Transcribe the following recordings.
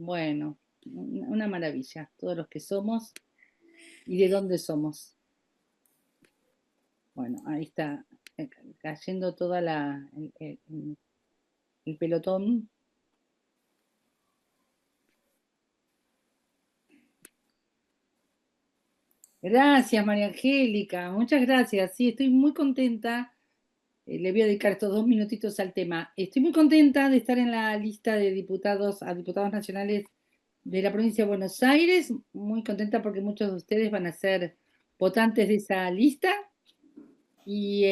Bueno, una maravilla, todos los que somos y de dónde somos. Bueno, ahí está cayendo toda el pelotón. Gracias, María Angélica, muchas gracias. Sí, estoy muy contenta. Le voy a dedicar estos 2 minutitos al tema. Estoy muy contenta de estar en la lista de diputados a diputados nacionales de la provincia de Buenos Aires. Muy contenta porque muchos de ustedes van a ser votantes de esa lista. Y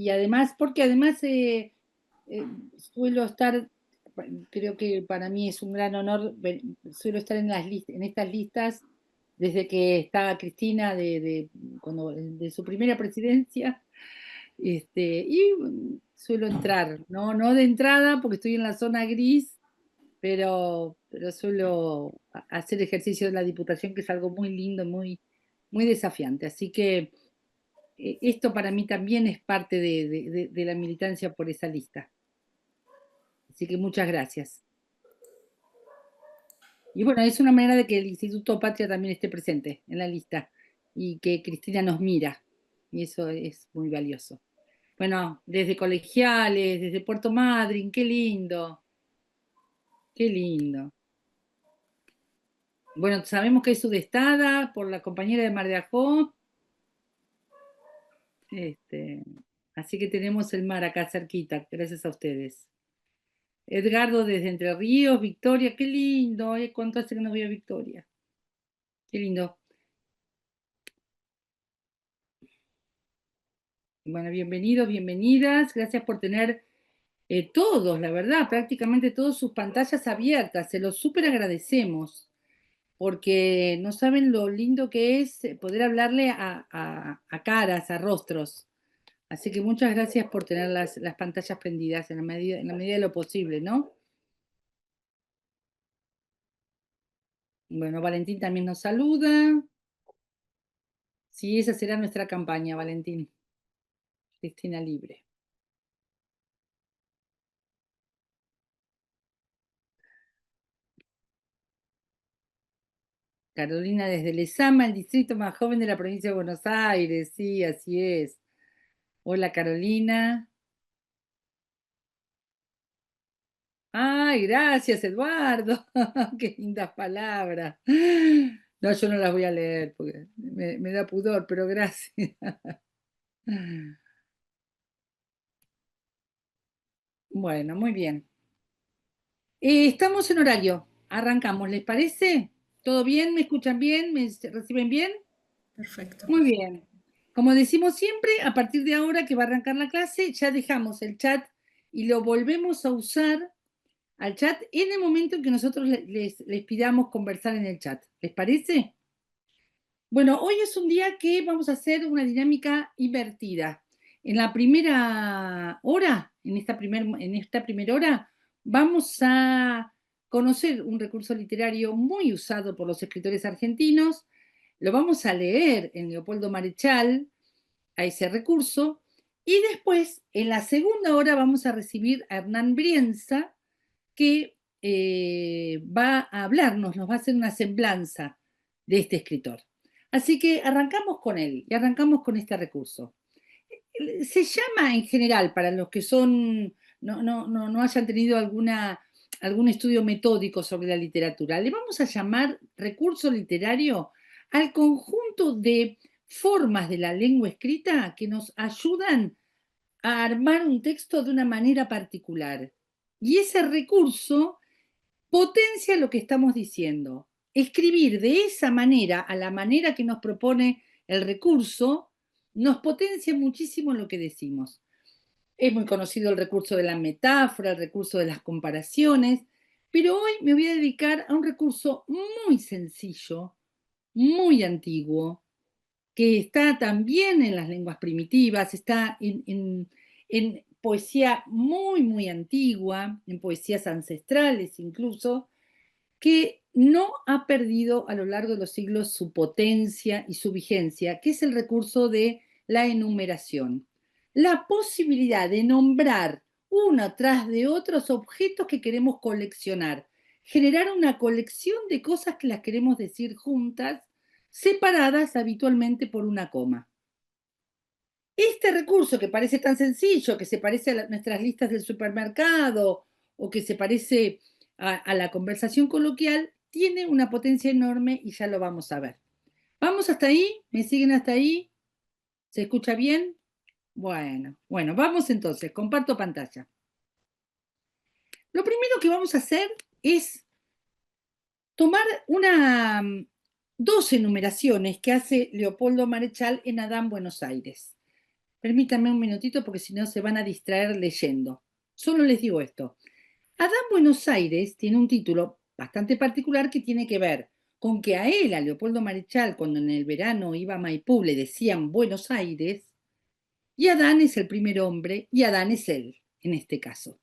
además, porque además eh, suelo estar, creo que para mí es un gran honor, suelo estar en en estas listas desde que estaba Cristina de su primera presidencia, y suelo entrar, no de entrada porque estoy en la zona gris, pero suelo hacer ejercicio de la diputación, que es algo muy lindo, muy desafiante. Así que esto para mí también es parte de la militancia por esa lista. Así que muchas gracias. Y bueno, es una manera de que el Instituto Patria también esté presente en la lista y que Cristina nos mira. Y eso es muy valioso. Bueno, desde colegiales, desde Puerto Madryn, qué lindo, qué lindo. Bueno, sabemos que es sudestada por la compañera de Mar de Ajó, este, así que tenemos el mar acá cerquita, gracias a ustedes. Edgardo desde Entre Ríos, Victoria, qué lindo. Ay, ¿cuánto hace que no veo a Victoria? Qué lindo. Bueno, bienvenidos, bienvenidas. Gracias por tener todos, la verdad, prácticamente todas sus pantallas abiertas. Se los súper agradecemos, porque no saben lo lindo que es poder hablarle a caras, a rostros. Así que muchas gracias por tener las pantallas prendidas en la medida de lo posible, ¿no? Bueno, Valentín también nos saluda. Sí, esa será nuestra campaña, Valentín. Cristina Libre. Carolina desde Lezama, el distrito más joven de la provincia de Buenos Aires. Sí, así es. Hola, Carolina. Ay, gracias, Eduardo. Qué lindas palabras. No, yo no las voy a leer porque me da pudor, pero gracias. Bueno, muy bien. Estamos en horario. Arrancamos, ¿les parece? ¿Todo bien? ¿Me escuchan bien? ¿Me reciben bien? Perfecto. Muy bien. Como decimos siempre, a partir de ahora que va a arrancar la clase, ya dejamos el chat y lo volvemos a usar al chat en el momento en que nosotros les pidamos conversar en el chat. ¿Les parece? Bueno, hoy es un día que vamos a hacer una dinámica invertida. En la primera hora, en esta primera hora, vamos a conocer un recurso literario muy usado por los escritores argentinos. Lo vamos a leer en Leopoldo Marechal, a ese recurso, y después, en la segunda hora, vamos a recibir a Hernán Brienza, que va a hablarnos, nos va a hacer una semblanza de este escritor. Así que arrancamos con él y arrancamos con este recurso. Se llama en general, para los que no hayan tenido algún estudio metódico sobre la literatura, le vamos a llamar recurso literario al conjunto de formas de la lengua escrita que nos ayudan a armar un texto de una manera particular. Y ese recurso potencia lo que estamos diciendo. Escribir de esa manera, a la manera que nos propone el recurso, nos potencia muchísimo lo que decimos. Es muy conocido el recurso de la metáfora, el recurso de las comparaciones, pero hoy me voy a dedicar a un recurso muy sencillo, muy antiguo, que está también en las lenguas primitivas, está en poesía muy antigua, en poesías ancestrales incluso, que no ha perdido a lo largo de los siglos su potencia y su vigencia, que es el recurso de la enumeración. La posibilidad de nombrar uno tras de otros objetos que queremos coleccionar, generar una colección de cosas que las queremos decir juntas, separadas habitualmente por una coma. Este recurso que parece tan sencillo, que se parece a nuestras listas del supermercado o que se parece a la conversación coloquial, tiene una potencia enorme y ya lo vamos a ver. ¿Vamos hasta ahí? ¿Me siguen hasta ahí? ¿Se escucha bien? Bueno, vamos entonces, comparto pantalla. Lo primero que vamos a hacer es tomar dos enumeraciones que hace Leopoldo Marechal en Adán, Buenos Aires. Permítanme un minutito porque si no se van a distraer leyendo. Solo les digo esto. Adán, Buenos Aires tiene un título bastante particular que tiene que ver con que a él, a Leopoldo Marechal, cuando en el verano iba a Maipú, le decían Buenos Aires, y Adán es el primer hombre y Adán es él, en este caso.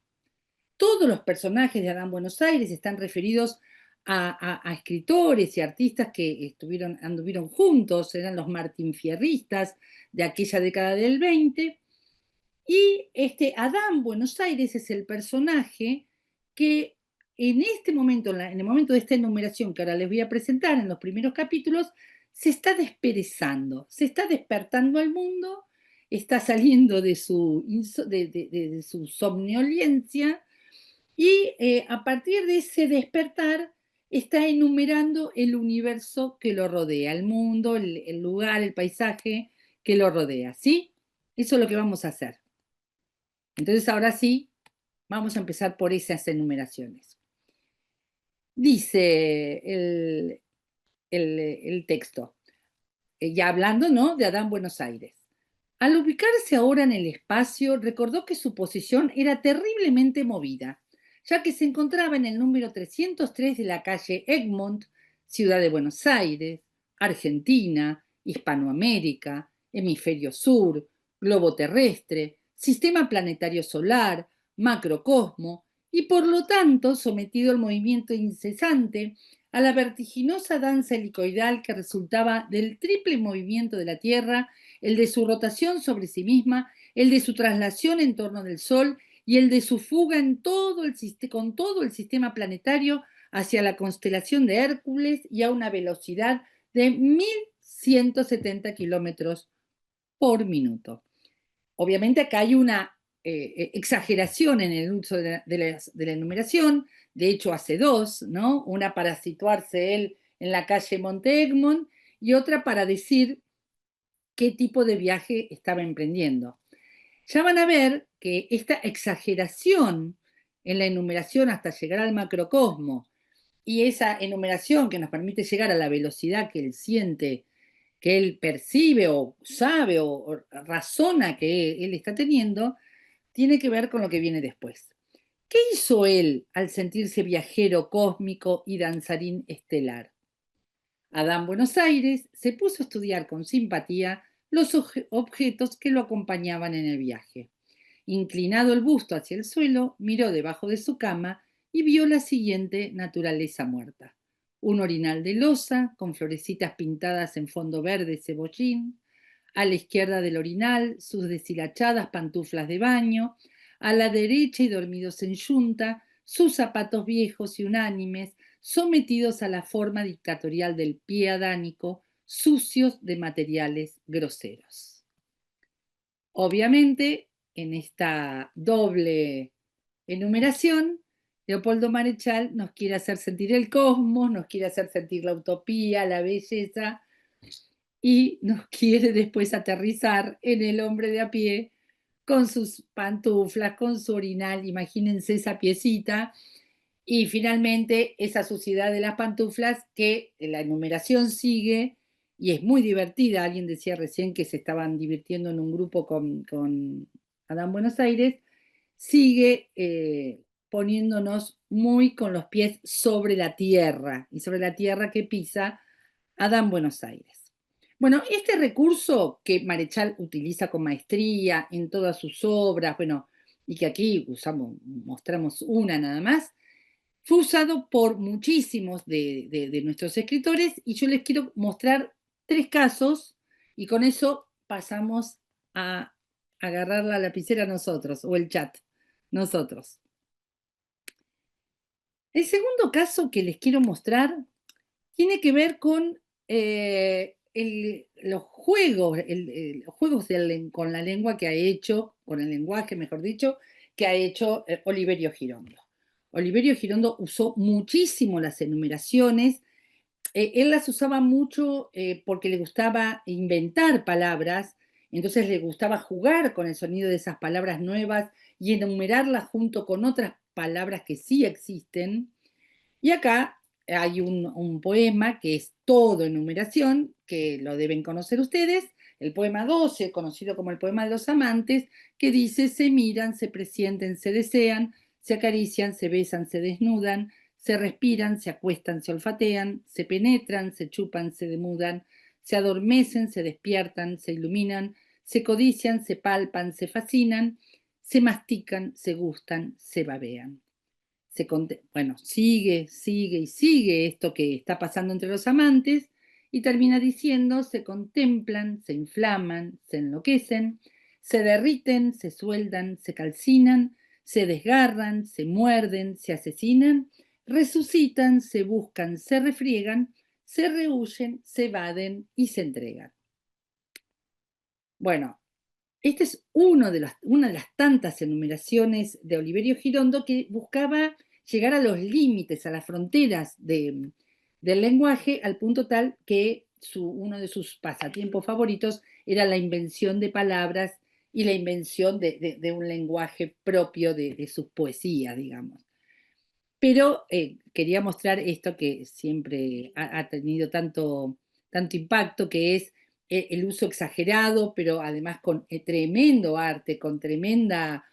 Todos los personajes de Adán Buenos Aires están referidos a escritores y artistas que anduvieron juntos, eran los martinfierristas de aquella década del 20, y Adán Buenos Aires es el personaje que en este momento, en el momento de esta enumeración que ahora les voy a presentar en los primeros capítulos, se está desperezando, se está despertando al mundo, está saliendo de su somnolencia y a partir de ese despertar está enumerando el universo que lo rodea, el mundo, el lugar, el paisaje que lo rodea, ¿sí? Eso es lo que vamos a hacer. Entonces ahora sí, vamos a empezar por esas enumeraciones. Dice el texto, ya hablando, ¿no?, de Adán Buenos Aires. Al ubicarse ahora en el espacio, recordó que su posición era terriblemente movida, ya que se encontraba en el número 303 de la calle Egmont, Ciudad de Buenos Aires, Argentina, Hispanoamérica, Hemisferio Sur, globo terrestre, sistema planetario solar, macrocosmo, y por lo tanto sometido al movimiento incesante, a la vertiginosa danza helicoidal que resultaba del triple movimiento de la Tierra, el de su rotación sobre sí misma, el de su traslación en torno del Sol y el de su fuga con todo el sistema planetario hacia la constelación de Hércules y a una velocidad de 1170 kilómetros por minuto. Obviamente acá hay una exageración en el uso de la enumeración, de hecho hace dos, ¿no? Una para situarse él en la calle Monte Egmont y otra para decir qué tipo de viaje estaba emprendiendo. Ya van a ver que esta exageración en la enumeración hasta llegar al macrocosmo y esa enumeración que nos permite llegar a la velocidad que él siente, que él percibe o sabe o razona que él está teniendo, tiene que ver con lo que viene después. ¿Qué hizo él al sentirse viajero cósmico y danzarín estelar? Adán Buenos Aires se puso a estudiar con simpatía los objetos que lo acompañaban en el viaje. Inclinado el busto hacia el suelo, miró debajo de su cama y vio la siguiente naturaleza muerta. Un orinal de loza con florecitas pintadas en fondo verde cebollín, a la izquierda del orinal sus deshilachadas pantuflas de baño, a la derecha y dormidos en yunta, sus zapatos viejos y unánimes, sometidos a la forma dictatorial del pie adánico, sucios de materiales groseros. Obviamente, en esta doble enumeración, Leopoldo Marechal nos quiere hacer sentir el cosmos, nos quiere hacer sentir la utopía, la belleza, y nos quiere después aterrizar en el hombre de a pie con sus pantuflas, con su orinal, imagínense esa piecita, y finalmente esa suciedad de las pantuflas que la enumeración sigue y es muy divertida. Alguien decía recién que se estaban divirtiendo en un grupo con Adán Buenos Aires, sigue poniéndonos muy con los pies sobre la tierra y sobre la tierra que pisa Adán Buenos Aires. Bueno, este recurso que Marechal utiliza con maestría en todas sus obras, bueno, y que aquí mostramos una nada más, fue usado por muchísimos de nuestros escritores y yo les quiero mostrar tres casos y con eso pasamos a agarrar la lapicera nosotros o el chat nosotros. El segundo caso que les quiero mostrar tiene que ver con los juegos, los juegos con la lengua que ha hecho, con el lenguaje, mejor dicho, que ha hecho Oliverio Girondo. Oliverio Girondo usó muchísimo las enumeraciones. Él las usaba mucho porque le gustaba inventar palabras, entonces le gustaba jugar con el sonido de esas palabras nuevas y enumerarlas junto con otras palabras que sí existen. Y acá hay un poema que es todo enumeración, que lo deben conocer ustedes, el poema 12, conocido como el poema de los amantes, que dice: se miran, se presienten, se desean, se acarician, se besan, se desnudan, se respiran, se acuestan, se olfatean, se penetran, se chupan, se demudan, se adormecen, se despiertan, se iluminan, se codician, se palpan, se fascinan, se mastican, se gustan, se babean. Bueno, sigue y sigue esto que está pasando entre los amantes y termina diciendo: se contemplan, se inflaman, se enloquecen, se derriten, se sueldan, se calcinan, se desgarran, se muerden, se asesinan, resucitan, se buscan, se refriegan, se rehuyen, se evaden y se entregan. Bueno, este es una de las tantas enumeraciones de Oliverio Girondo que buscaba llegar a los límites, a las fronteras del lenguaje, al punto tal que uno de sus pasatiempos favoritos era la invención de palabras y la invención de un lenguaje propio de sus poesías, digamos. Pero quería mostrar esto que siempre ha tenido tanto impacto, que es el uso exagerado, pero además con tremendo arte, con tremenda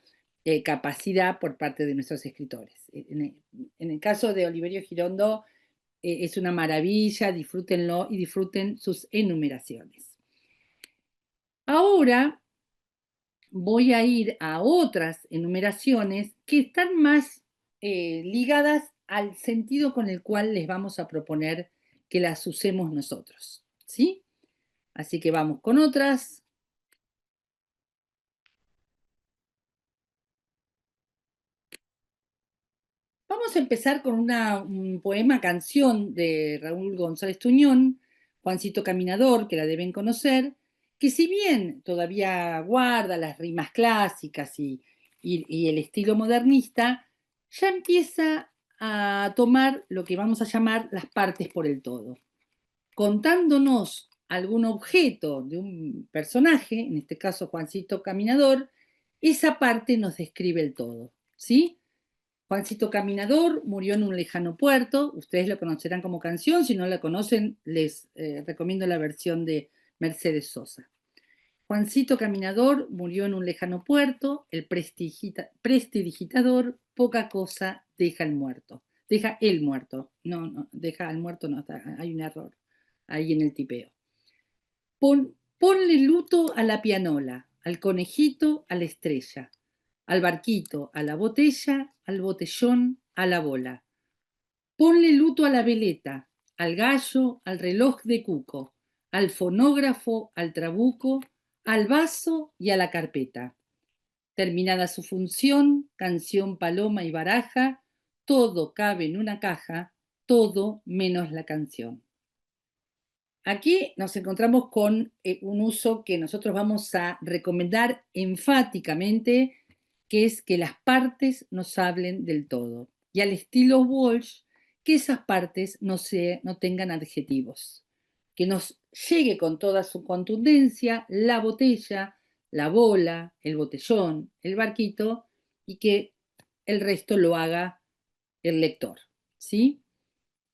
capacidad por parte de nuestros escritores. En el caso de Oliverio Girondo, es una maravilla, disfrútenlo y disfruten sus enumeraciones. Ahora voy a ir a otras enumeraciones que están más ligadas al sentido con el cual les vamos a proponer que las usemos nosotros, ¿sí? Así que vamos con otras. Vamos a empezar con un poema canción de Raúl González Tuñón, Juancito Caminador, que la deben conocer, que si bien todavía guarda las rimas clásicas y el estilo modernista, ya empieza a tomar lo que vamos a llamar las partes por el todo, contándonos algún objeto de un personaje, en este caso Juancito Caminador, esa parte nos describe el todo, ¿sí? Juancito Caminador murió en un lejano puerto. Ustedes lo conocerán como canción. Si no la conocen, les recomiendo la versión de Mercedes Sosa. Juancito Caminador murió en un lejano puerto. El prestidigitador, poca cosa deja el muerto. Deja el muerto. No, no, deja al muerto, no, hay un error ahí en el tipeo. Ponle luto a la pianola, al conejito, a la estrella, al barquito, a la botella, al botellón, a la bola. Ponle luto a la veleta, al gallo, al reloj de cuco, al fonógrafo, al trabuco, al vaso y a la carpeta. Terminada su función, canción, paloma y baraja, todo cabe en una caja, todo menos la canción. Aquí nos encontramos con un uso que nosotros vamos a recomendar enfáticamente, que es que las partes nos hablen del todo. Y al estilo Walsh, que esas partes no tengan adjetivos. Que nos llegue con toda su contundencia la botella, la bola, el botellón, el barquito, y que el resto lo haga el lector. ¿Sí?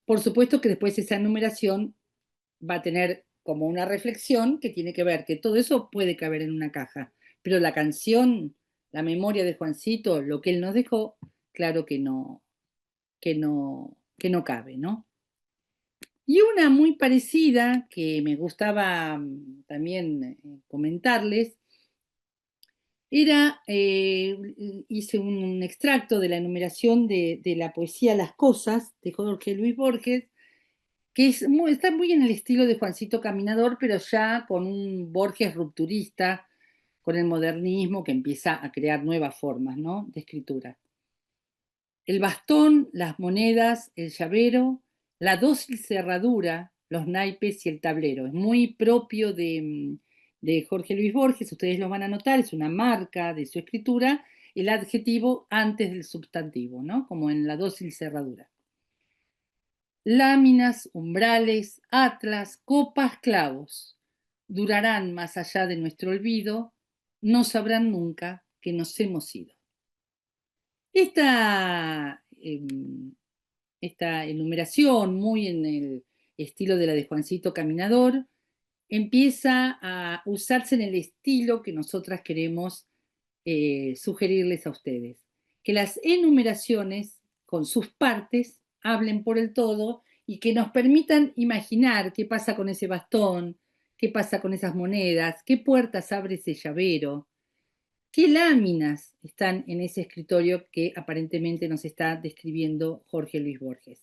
Por supuesto que después esa numeración va a tener como una reflexión que tiene que ver que todo eso puede caber en una caja, pero la canción, la memoria de Juancito, lo que él nos dejó, claro que no cabe, ¿no? Y una muy parecida que me gustaba también comentarles era, hice un extracto de la enumeración de la poesía Las Cosas de Jorge Luis Borges, que está muy en el estilo de Juancito Caminador, pero ya con un Borges rupturista, con el modernismo que empieza a crear nuevas formas, ¿no?, de escritura. el bastón, las monedas, el llavero, la dócil cerradura, los naipes y el tablero. Es muy propio de Jorge Luis Borges, ustedes lo van a notar, es una marca de su escritura, el adjetivo antes del sustantivo, ¿no? Como en la dócil cerradura. Láminas, umbrales, atlas, copas, clavos, durarán más allá de nuestro olvido, no sabrán nunca que nos hemos ido. Esta, esta enumeración, muy en el estilo de la de Juancito Caminador, empieza a usarse en el estilo que nosotras queremos sugerirles a ustedes. Que las enumeraciones, con sus partes, hablen por el todo y que nos permitan imaginar qué pasa con ese bastón, qué pasa con esas monedas, qué puertas abre ese llavero, qué láminas están en ese escritorio que aparentemente nos está describiendo Jorge Luis Borges.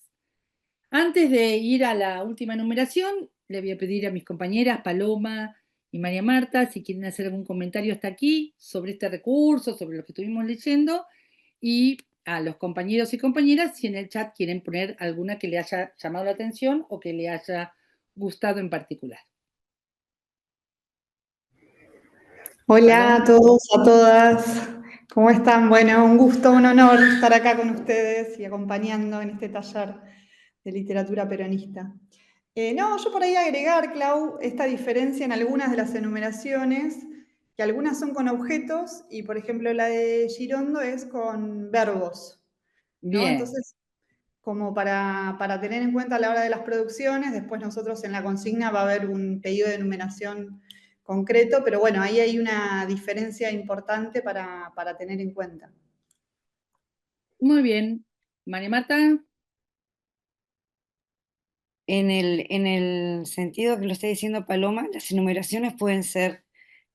Antes de ir a la última enumeración, le voy a pedir a mis compañeras Paloma y María Marta si quieren hacer algún comentario hasta aquí sobre este recurso, sobre lo que estuvimos leyendo, y a los compañeros y compañeras si en el chat quieren poner alguna que le haya llamado la atención o que le haya gustado en particular. Hola a Paloma. todos, a todas. ¿Cómo están? Bueno, un gusto, un honor estar acá con ustedes y acompañando en este taller de literatura peronista. No, yo por ahí agregar, Clau, esta diferencia en algunas de las enumeraciones, que algunas son con objetos y, por ejemplo, la de Girondo es con verbos, ¿no? Bien. Entonces, como para tener en cuenta a la hora de las producciones, después nosotros en la consigna va a haber un pedido de enumeración concreto, pero bueno, ahí hay una diferencia importante para tener en cuenta. Muy bien. María Marta. En el sentido que lo está diciendo Paloma, las enumeraciones pueden ser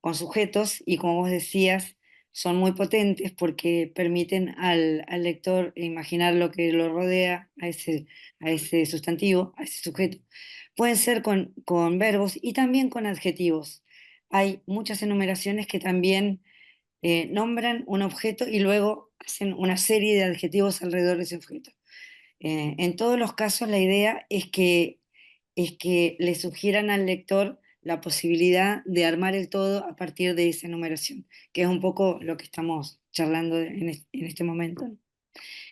con sujetos y como vos decías, son muy potentes porque permiten al lector imaginar lo que lo rodea a ese sustantivo, a ese sujeto. Pueden ser con verbos y también con adjetivos. Hay muchas enumeraciones que también nombran un objeto y luego hacen una serie de adjetivos alrededor de ese objeto. En todos los casos, la idea es que le sugieran al lector la posibilidad de armar el todo a partir de esa enumeración, que es un poco lo que estamos charlando en este momento.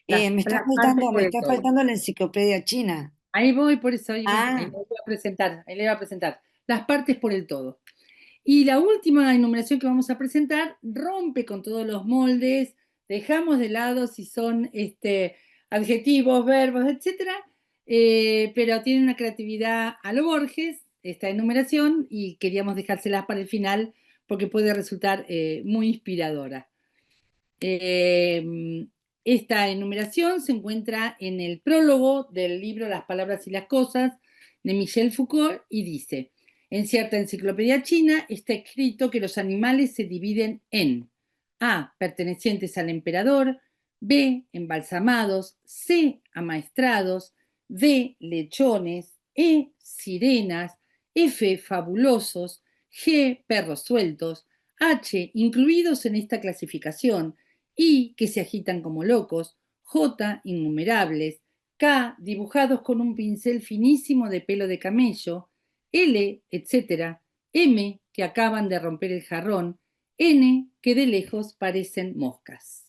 Las partes Me por el está todo. faltando la enciclopedia china. Ahí voy, por eso ahí Ah, le voy a presentar, ahí le voy a presentar. Las partes por el todo. Y la última enumeración que vamos a presentar rompe con todos los moldes, dejamos de lado si son adjetivos, verbos, etcétera, pero tiene una creatividad a lo Borges, esta enumeración, y queríamos dejárselas para el final porque puede resultar muy inspiradora. Esta enumeración se encuentra en el prólogo del libro Las palabras y las cosas de Michel Foucault y dice: en cierta enciclopedia china está escrito que los animales se dividen en A, pertenecientes al emperador; B, embalsamados; C, amaestrados; D, lechones; E, sirenas; F, fabulosos; G, perros sueltos; H, incluidos en esta clasificación; I, que se agitan como locos; J, innumerables; K, dibujados con un pincel finísimo de pelo de camello; L, etcétera; M, que acaban de romper el jarrón; N, que de lejos parecen moscas.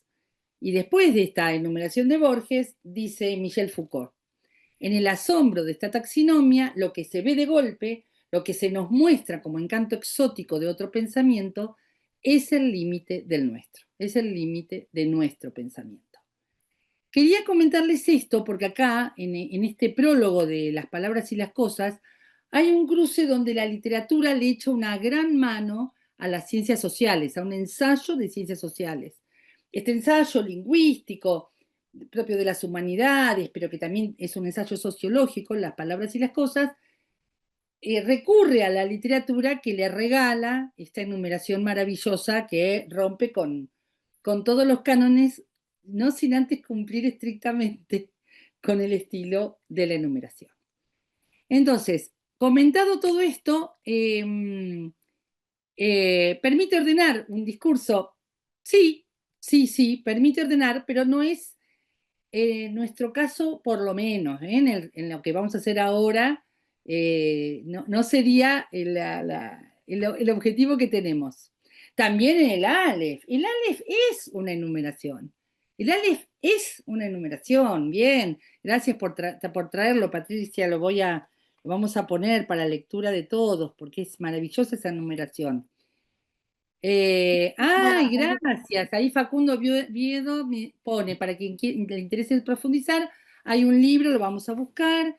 Y después de esta enumeración de Borges, dice Michel Foucault: en el asombro de esta taxinomia, lo que se ve de golpe, lo que se nos muestra como encanto exótico de otro pensamiento, es el límite del nuestro, es el límite de nuestro pensamiento. Quería comentarles esto porque acá, en este prólogo de Las palabras y las cosas, hay un cruce donde la literatura le echa una gran mano a las ciencias sociales, a un ensayo de ciencias sociales. Este ensayo lingüístico, propio de las humanidades, pero que también es un ensayo sociológico, Las palabras y las cosas, recurre a la literatura que le regala esta enumeración maravillosa que rompe con todos los cánones, no sin antes cumplir estrictamente con el estilo de la enumeración. Entonces, comentado todo esto, permite ordenar un discurso. Sí, sí, sí, permite ordenar, pero no es nuestro caso, por lo menos, en lo que vamos a hacer ahora, no sería el objetivo que tenemos. También en el Aleph. El Aleph es una enumeración. El Aleph es una enumeración. Bien, gracias por traerlo, Patricia. Lo vamos a poner para lectura de todos, porque es maravillosa esa enumeración. Ay, gracias. Ahí Facundo Viedo me pone, para quien le interese profundizar, hay un libro, lo vamos a buscar,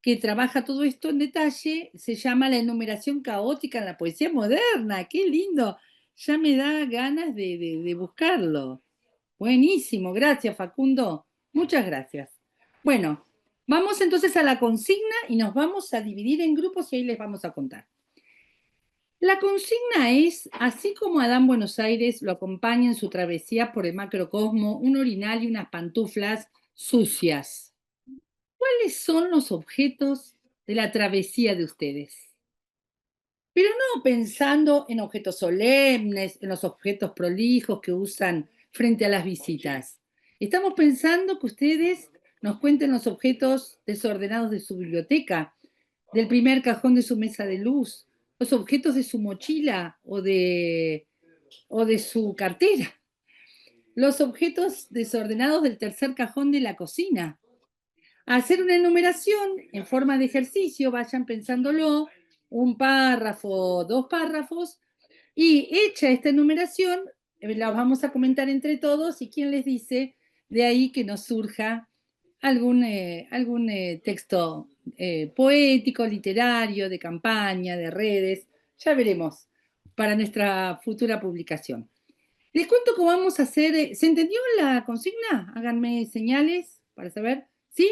que trabaja todo esto en detalle, se llama La enumeración caótica en la poesía moderna. ¡Qué lindo! Ya me da ganas de buscarlo. Buenísimo, gracias Facundo. Muchas gracias. Bueno, vamos entonces a la consigna y nos vamos a dividir en grupos y ahí les vamos a contar. La consigna es, así como Adán Buenos Aires lo acompaña en su travesía por el macrocosmo, un orinal y unas pantuflas sucias. ¿Cuáles son los objetos de la travesía de ustedes? Pero no pensando en objetos solemnes, en los objetos prolijos que usan frente a las visitas. Estamos pensando que ustedes nos cuenten los objetos desordenados de su biblioteca, del primer cajón de su mesa de luz, los objetos de su mochila o de su cartera, los objetos desordenados del tercer cajón de la cocina. A hacer una enumeración en forma de ejercicio, vayan pensándolo, un párrafo, dos párrafos, y hecha esta enumeración, la vamos a comentar entre todos y quién les dice de ahí que nos surja algún texto poético, literario, de campaña, de redes, ya veremos para nuestra futura publicación. Les cuento cómo vamos a hacer. ¿Se entendió la consigna? Háganme señales para saber. ¿Sí?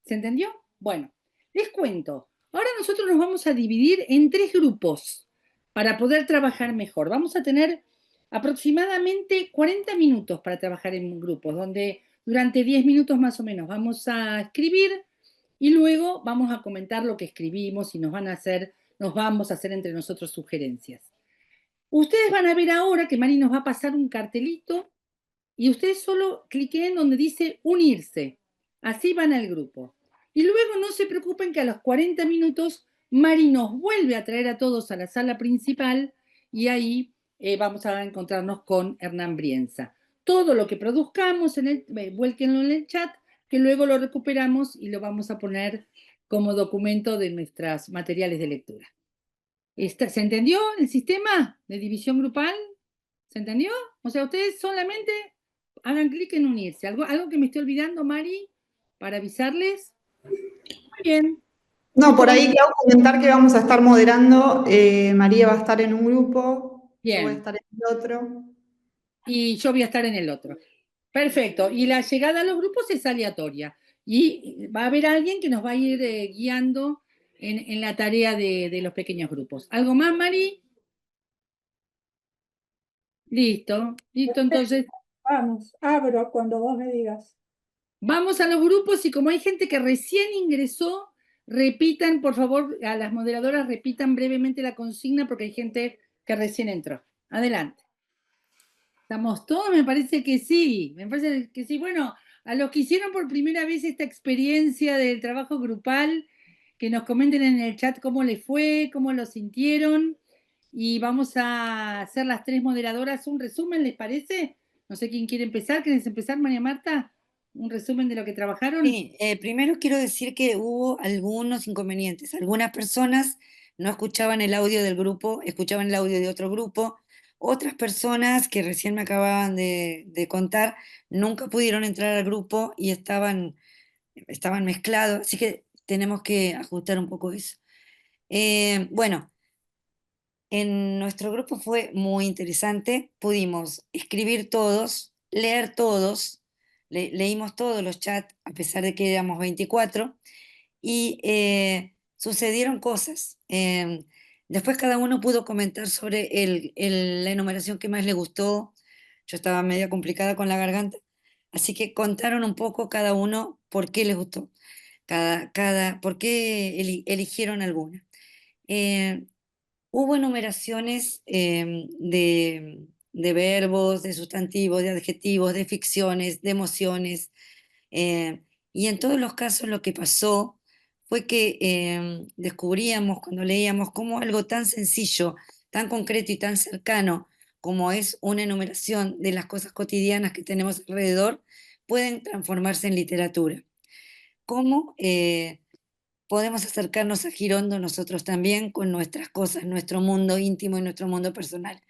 ¿Se entendió? Bueno, les cuento. Ahora nosotros nos vamos a dividir en 3 grupos para poder trabajar mejor. Vamos a tener aproximadamente 40 minutos para trabajar en grupos, donde durante 10 minutos más o menos vamos a escribir y luego vamos a comentar lo que escribimos y nos vamos a hacer entre nosotros sugerencias. Ustedes van a ver ahora que Mari nos va a pasar un cartelito y ustedes solo cliquen donde dice unirse. Así van al grupo. Y luego no se preocupen que a los 40 minutos Mari nos vuelve a traer a todos a la sala principal y ahí vamos a encontrarnos con Hernán Brienza. Todo lo que produzcamos, vuélquenlo en el chat, que luego lo recuperamos y lo vamos a poner como documento de nuestros materiales de lectura. ¿Se entendió el sistema de división grupal? ¿Se entendió? O sea, ustedes solamente hagan clic en unirse. ¿Algo que me estoy olvidando, Mari, para avisarles? Muy bien. No, por ahí quiero comentar que vamos a estar moderando. María va a estar en un grupo, yo voy a Bien. estar en el otro. Y yo voy a estar en el otro. Perfecto. Y la llegada a los grupos es aleatoria. Y va a haber alguien que nos va a ir guiando en la tarea de los pequeños grupos. ¿Algo más, Mari? Listo, entonces. Vamos, abro cuando vos me digas. Vamos a los grupos y como hay gente que recién ingresó, repitan, por favor, a las moderadoras repitan brevemente la consigna porque hay gente que recién entró. Adelante. ¿Estamos todos? Me parece que sí. Me parece que sí. Bueno, a los que hicieron por primera vez esta experiencia del trabajo grupal, que nos comenten en el chat cómo les fue, cómo lo sintieron. Y vamos a hacer las 3 moderadoras un resumen, ¿les parece? No sé quién quiere empezar. ¿Quieres empezar, María Marta? ¿Un resumen de lo que trabajaron? Sí, primero quiero decir que hubo algunos inconvenientes. Algunas personas no escuchaban el audio del grupo, escuchaban el audio de otro grupo. Otras personas que recién me acababan de contar nunca pudieron entrar al grupo y estaban mezclados, así que tenemos que ajustar un poco eso. Bueno, en nuestro grupo fue muy interesante. Pudimos escribir todos, leer todos, leímos todos los chats, a pesar de que éramos 24, y sucedieron cosas. Después cada uno pudo comentar sobre la enumeración que más le gustó. Yo estaba media complicada con la garganta, así que contaron un poco cada uno por qué les gustó, por qué eligieron alguna. Hubo enumeraciones de verbos, de sustantivos, de adjetivos, de ficciones, de emociones. Eh, y en todos los casos lo que pasó fue que descubríamos cuando leíamos cómo algo tan sencillo, tan concreto y tan cercano como es una enumeración de las cosas cotidianas que tenemos alrededor, pueden transformarse en literatura. Cómo podemos acercarnos a Girondo nosotros también con nuestras cosas, nuestro mundo íntimo y nuestro mundo personal.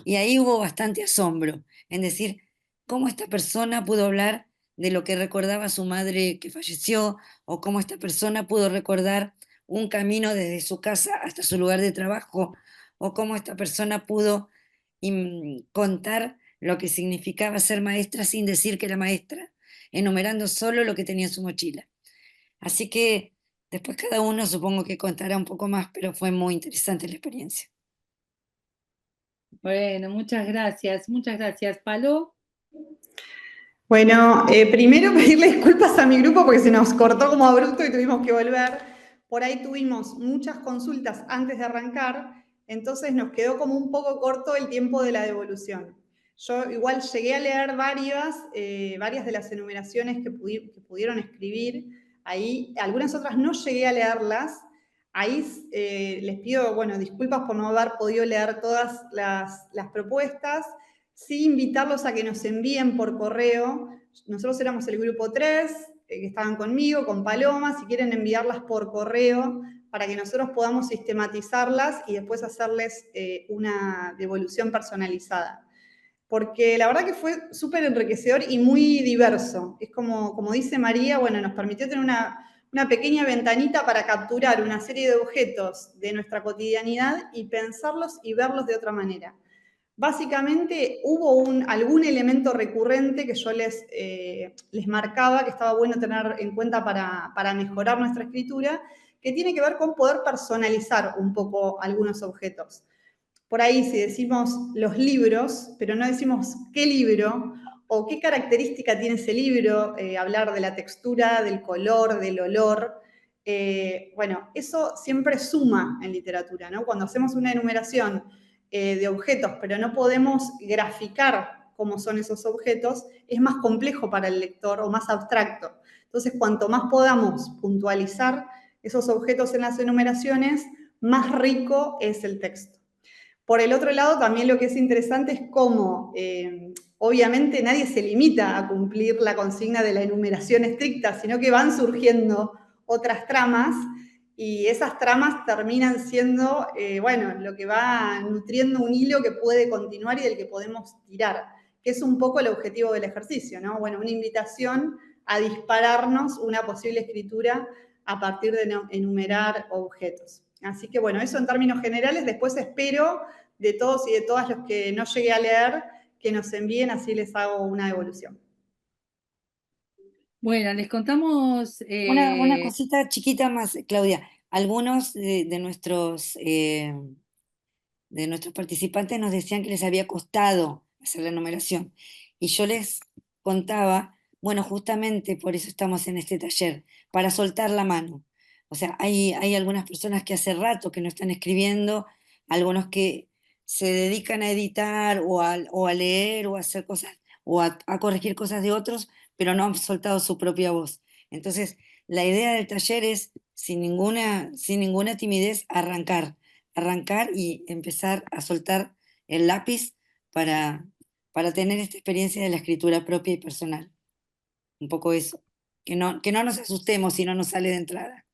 Y ahí hubo bastante asombro en decir cómo esta persona pudo hablar de lo que recordaba su madre que falleció, o cómo esta persona pudo recordar un camino desde su casa hasta su lugar de trabajo, o cómo esta persona pudo contar lo que significaba ser maestra sin decir que era maestra, enumerando solo lo que tenía en su mochila. Así que después cada uno supongo que contará un poco más, pero fue muy interesante la experiencia. Bueno, muchas gracias, muchas gracias. Palo. Bueno, primero pedirle disculpas a mi grupo porque se nos cortó como abrupto y tuvimos que volver. Por ahí tuvimos muchas consultas antes de arrancar, entonces nos quedó como un poco corto el tiempo de la devolución. Yo igual llegué a leer varias de las enumeraciones que pudieron escribir ahí, algunas otras no llegué a leerlas. Ahí les pido, bueno, disculpas por no haber podido leer todas las propuestas. Sí, invitarlos a que nos envíen por correo. Nosotros éramos el grupo 3, que estaban conmigo, con Paloma. Si quieren enviarlas por correo para que nosotros podamos sistematizarlas y después hacerles una devolución personalizada. Porque la verdad que fue súper enriquecedor y muy diverso. Es como dice María, bueno, nos permitió tener una pequeña ventanita para capturar una serie de objetos de nuestra cotidianidad y pensarlos y verlos de otra manera. Básicamente hubo algún elemento recurrente que yo les marcaba que estaba bueno tener en cuenta para mejorar nuestra escritura, que tiene que ver con poder personalizar un poco algunos objetos. Por ahí si decimos los libros, pero no decimos qué libro o qué característica tiene ese libro, hablar de la textura, del color, del olor. Bueno, eso siempre suma en literatura, ¿no? Cuando hacemos una enumeración de objetos, pero no podemos graficar cómo son esos objetos, es más complejo para el lector o más abstracto. Entonces, cuanto más podamos puntualizar esos objetos en las enumeraciones, más rico es el texto. Por el otro lado, también lo que es interesante es cómo, obviamente, nadie se limita a cumplir la consigna de la enumeración estricta, sino que van surgiendo otras tramas y esas tramas terminan siendo, bueno, lo que va nutriendo un hilo que puede continuar y del que podemos tirar, que es un poco el objetivo del ejercicio, ¿no? Bueno, una invitación a dispararnos una posible escritura a partir de enumerar objetos. Así que, bueno, eso en términos generales. Después espero de todos y de todas los que no llegué a leer que nos envíen, así les hago una devolución. Bueno, les contamos. Una cosita chiquita más, Claudia. Algunos de nuestros participantes nos decían que les había costado hacer la numeración. Y yo les contaba, bueno, justamente por eso estamos en este taller, para soltar la mano. O sea, hay algunas personas que hace rato que no están escribiendo, algunos que se dedican a editar o a leer o a hacer cosas, o a corregir cosas de otros, pero no han soltado su propia voz. Entonces, la idea del taller es, sin ninguna timidez, arrancar y empezar a soltar el lápiz para tener esta experiencia de la escritura propia y personal. Un poco eso. Que no nos asustemos si no nos sale de entrada.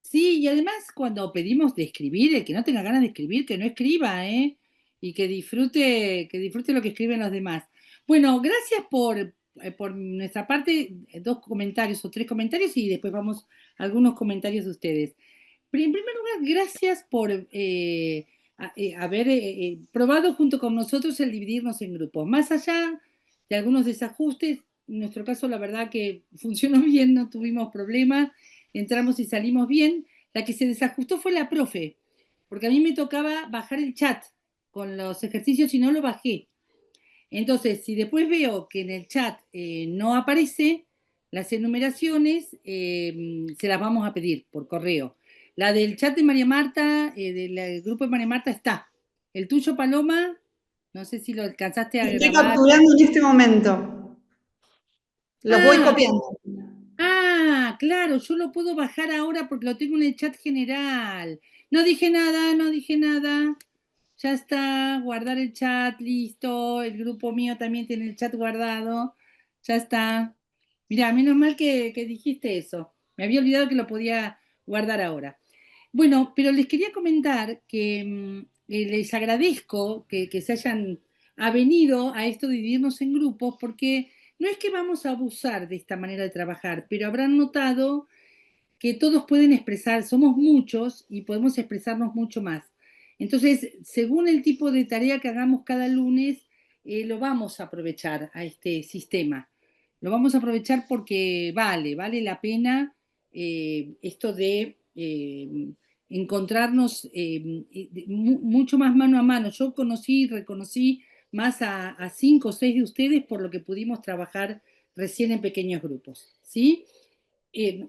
Sí, y además cuando pedimos de escribir, el que no tenga ganas de escribir, que no escriba, ¿eh? Y que disfrute lo que escriben los demás. Bueno, gracias por nuestra parte, 2 comentarios o 3 comentarios y después vamos a algunos comentarios de ustedes. En primer lugar, gracias por haber probado junto con nosotros el dividirnos en grupos. Más allá de algunos desajustes, en nuestro caso la verdad que funcionó bien, no tuvimos problemas, entramos y salimos bien. La que se desajustó fue la profe, porque a mí me tocaba bajar el chat con los ejercicios y no lo bajé. Entonces, si después veo que en el chat no aparece las enumeraciones, se las vamos a pedir por correo. La del chat de María Marta, del grupo de María Marta está. El tuyo, Paloma, no sé si lo alcanzaste a Estoy grabar. capturando en este momento. Los voy Ah, copiando. claro, yo lo puedo bajar ahora porque lo tengo en el chat general. No dije nada, no dije nada. Ya está, guardar el chat, listo. El grupo mío también tiene el chat guardado. Ya está. Mirá, menos mal que dijiste eso. Me había olvidado que lo podía guardar ahora. Bueno, pero les quería comentar que les agradezco que se hayan avenido a esto de dividirnos en grupos, porque no es que vamos a abusar de esta manera de trabajar, pero habrán notado que todos pueden expresar, somos muchos y podemos expresarnos mucho más. Entonces, según el tipo de tarea que hagamos cada lunes, lo vamos a aprovechar a este sistema. Lo vamos a aprovechar porque vale la pena esto de encontrarnos mucho más mano a mano. Yo conocí y reconocí más a 5 o 6 de ustedes por lo que pudimos trabajar recién en pequeños grupos, ¿sí?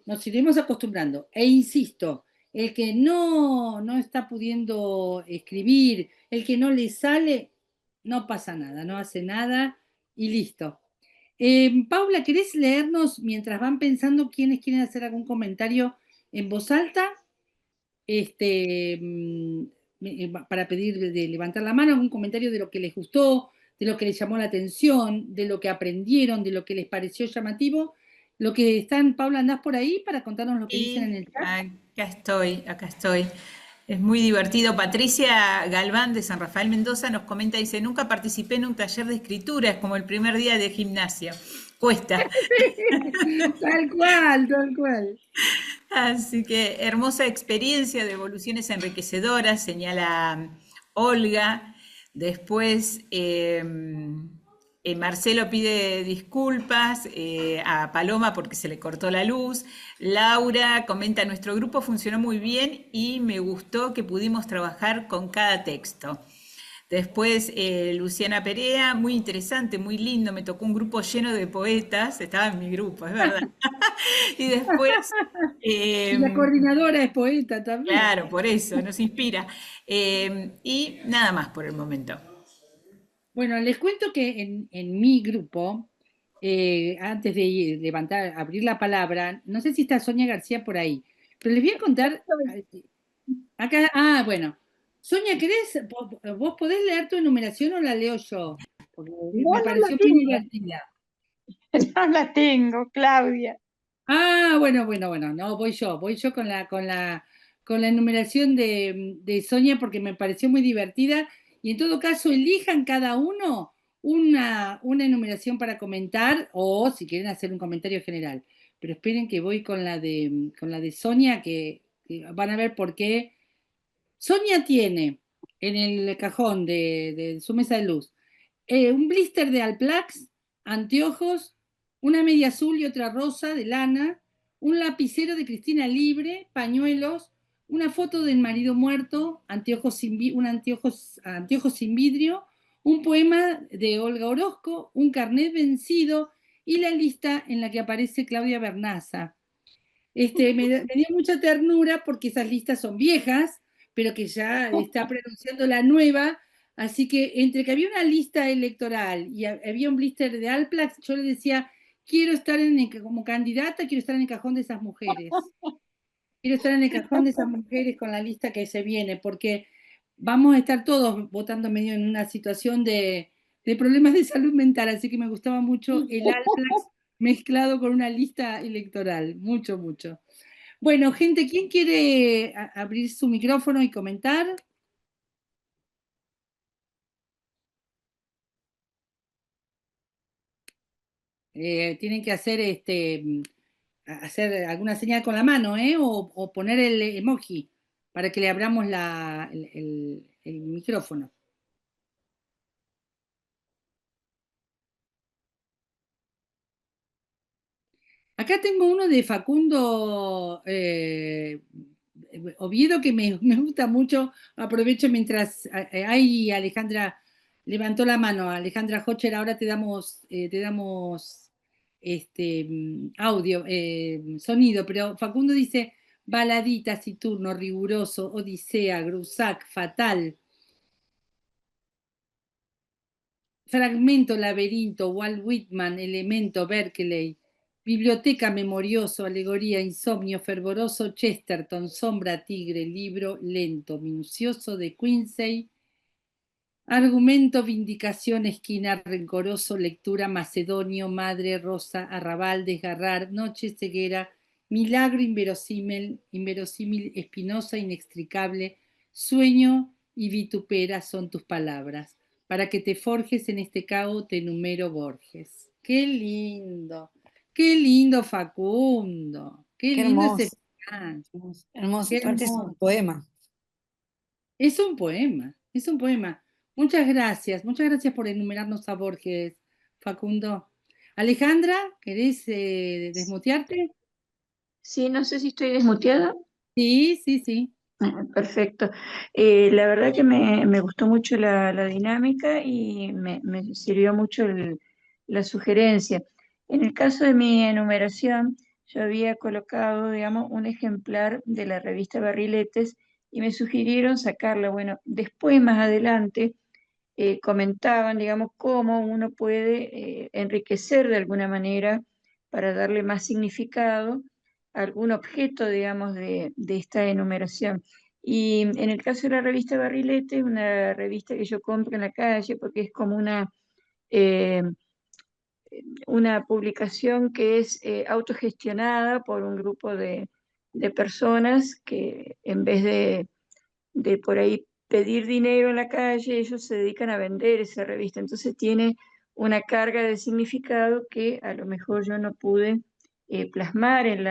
Nos iremos acostumbrando. E insisto, el que no está pudiendo escribir, el que no le sale, no pasa nada, no hace nada y listo. Paula, ¿querés leernos mientras van pensando quiénes quieren hacer algún comentario en voz alta? Para pedir de levantar la mano, algún comentario de lo que les gustó, de lo que les llamó la atención, de lo que aprendieron, de lo que les pareció llamativo. Lo que están, Paula, ¿andás por ahí para contarnos lo que dicen en Y el chat? acá estoy, acá estoy. Es muy divertido. Patricia Galván de San Rafael Mendoza nos comenta, dice, nunca participé en un taller de escritura, es como el primer día de gimnasia. Cuesta. Tal cual, tal cual. Así que hermosa experiencia de evoluciones enriquecedoras, señala Olga. Después, Marcelo pide disculpas a Paloma porque se le cortó la luz. Laura comenta, nuestro grupo funcionó muy bien y me gustó que pudimos trabajar con cada texto. Después, Luciana Perea, muy interesante, muy lindo, me tocó un grupo lleno de poetas, estaba en mi grupo, es verdad. Y después, Y la coordinadora es poeta también. claro, por eso, nos inspira. Y nada más por el momento. Bueno, les cuento que en mi grupo, antes de levantar, abrir la palabra, no sé si está Sonia García por ahí, pero les voy a contar. Acá, bueno. Sonia, ¿vos podés leer tu enumeración o la leo yo? Porque No, me no la pareció muy tengo, divertida. no la tengo, Claudia. Bueno, no, voy yo con la enumeración de Sonia porque me pareció muy divertida y en todo caso elijan cada uno una enumeración para comentar o si quieren hacer un comentario general. Pero esperen que voy con la de Sonia que van a ver por qué. Sonia tiene en el cajón de su mesa de luz un blister de Alplax, anteojos, una media azul y otra rosa de lana, un lapicero de Cristina Libre, pañuelos, una foto del marido muerto, anteojos sin vidrio, un poema de Olga Orozco, un carnet vencido y la lista en la que aparece Claudia Bernaza. Me dio mucha ternura porque esas listas son viejas, pero que ya está pronunciando la nueva. Así que entre que había una lista electoral y había un blister de Alplax, yo le decía, quiero estar como candidata, quiero estar en el cajón de esas mujeres. Quiero estar en el cajón de esas mujeres con la lista que se viene, porque vamos a estar todos votando medio en una situación de problemas de salud mental, así que me gustaba mucho el Alplax mezclado con una lista electoral, mucho, mucho. Bueno, gente, ¿quién quiere abrir su micrófono y comentar? Tienen que hacer alguna señal con la mano, o poner el emoji para que le abramos el micrófono. Acá tengo uno de Facundo Oviedo que me gusta mucho. Aprovecho mientras ahí Alejandra levantó la mano. Alejandra Hocher, ahora te damos audio, sonido, pero Facundo dice baladita, Saturno, riguroso, Odisea, Grusac, fatal. Fragmento, laberinto, Walt Whitman, elemento, Berkeley, biblioteca, memorioso, alegoría, insomnio, fervoroso, Chesterton, sombra, tigre, libro, lento, minucioso, de Quincy, argumento, vindicación, esquina, rencoroso, lectura, macedonio, madre, rosa, arrabal, desgarrar, noche, ceguera, milagro, inverosímil, espinosa, inextricable, sueño y vitupera son tus palabras. Para que te forjes en este cabo te enumero Borges. ¡Qué lindo! ¡Qué lindo, Facundo! ¡Qué Qué lindo ese hermoso, plan! hermoso. ¡Qué Aparte es un hermoso! poema. Es un poema, es un poema. Muchas gracias por enumerarnos a Borges, Facundo. Alejandra, ¿querés desmutearte? Sí, no sé si estoy desmuteada. Sí, sí, sí. Perfecto. La verdad que me gustó mucho la dinámica y me sirvió mucho la sugerencia. En el caso de mi enumeración, yo había colocado, digamos, un ejemplar de la revista Barriletes y me sugirieron sacarla. Bueno, después, más adelante, comentaban, digamos, cómo uno puede enriquecer de alguna manera para darle más significado a algún objeto, digamos, de esta enumeración. Y en el caso de la revista Barrilete, una revista que yo compro en la calle porque es como eh, una publicación que es autogestionada por un grupo de personas que en vez de por ahí pedir dinero en la calle, ellos se dedican a vender esa revista. Entonces tiene una carga de significado que a lo mejor yo no pude plasmar en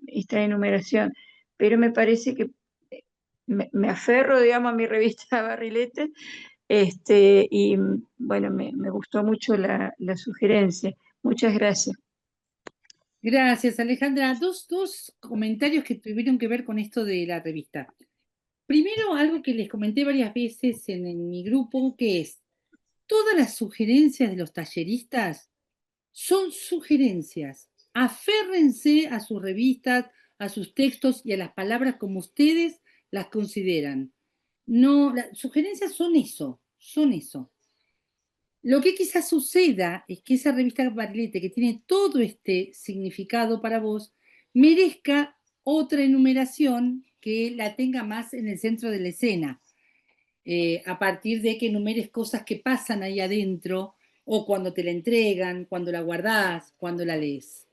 esta enumeración. Pero me parece que me aferro, digamos, a mi revista Barrilete, y bueno, me gustó mucho la sugerencia. Muchas gracias. Gracias, Alejandra. Dos comentarios que tuvieron que ver con esto de la revista. Primero, algo que les comenté varias veces en mi grupo, que es, todas las sugerencias de los talleristas son sugerencias. Aférrense a sus revistas, a sus textos y a las palabras como ustedes las consideran. No, las sugerencias son eso, son eso. Lo que quizás suceda es que esa revista Barrilete, que tiene todo este significado para vos, merezca otra enumeración que la tenga más en el centro de la escena, a partir de que enumeres cosas que pasan ahí adentro, o cuando te la entregan, cuando la guardás, cuando la lees.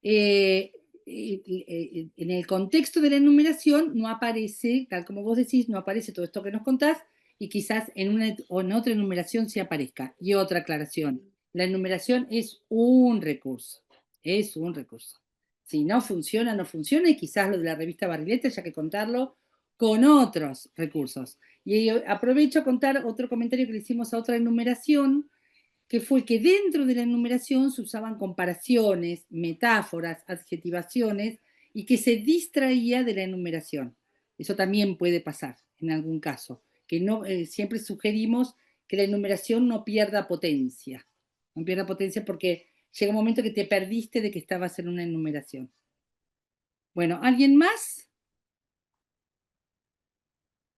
En el contexto de la enumeración no aparece, tal como vos decís, no aparece todo esto que nos contás, y quizás en una o en otra enumeración sí aparezca. Y otra aclaración, la enumeración es un recurso, es un recurso. Si no funciona, no funciona, y quizás lo de la revista Barrilete haya que contarlo con otros recursos. Y aprovecho a contar otro comentario que le hicimos a otra enumeración, que fue que dentro de la enumeración se usaban comparaciones, metáforas, adjetivaciones, y que se distraía de la enumeración. Eso también puede pasar en algún caso, que no, siempre sugerimos que la enumeración no pierda potencia, no pierda potencia porque llega un momento que te perdiste de que estabas en una enumeración. Bueno, ¿alguien más?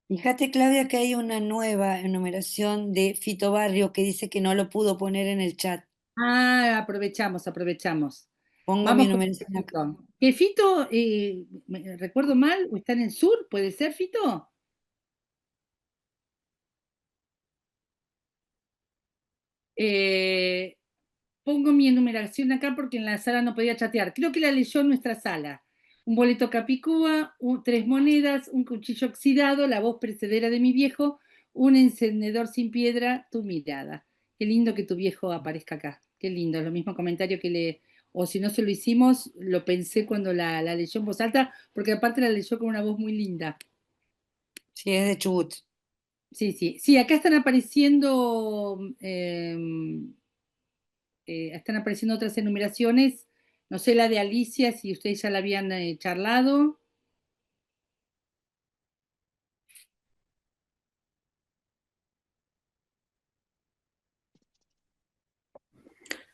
Fíjate, Claudia, que hay una nueva enumeración de Fito Barrio que dice que no lo pudo poner en el chat. Ah, aprovechamos. Pongo mi Vamos con enumeración acá. Fito. ¿Que Fito, recuerdo mal, o está en el sur? ¿Puede ser, Fito? Eh, Pongo mi enumeración acá porque en la sala no podía chatear. Creo que la leyó en nuestra sala. Un boleto capicúa, 3 monedas, un cuchillo oxidado, la voz precedera de mi viejo, un encendedor sin piedra, tu mirada. Qué lindo que tu viejo aparezca acá. Qué lindo, es lo mismo comentario que le... O si no se lo hicimos, lo pensé cuando la leyó en voz alta, porque aparte la leyó con una voz muy linda. Sí, es de Chubut. Sí, sí. Sí, acá están apareciendo otras enumeraciones. No sé la de Alicia, si ustedes ya la habían charlado.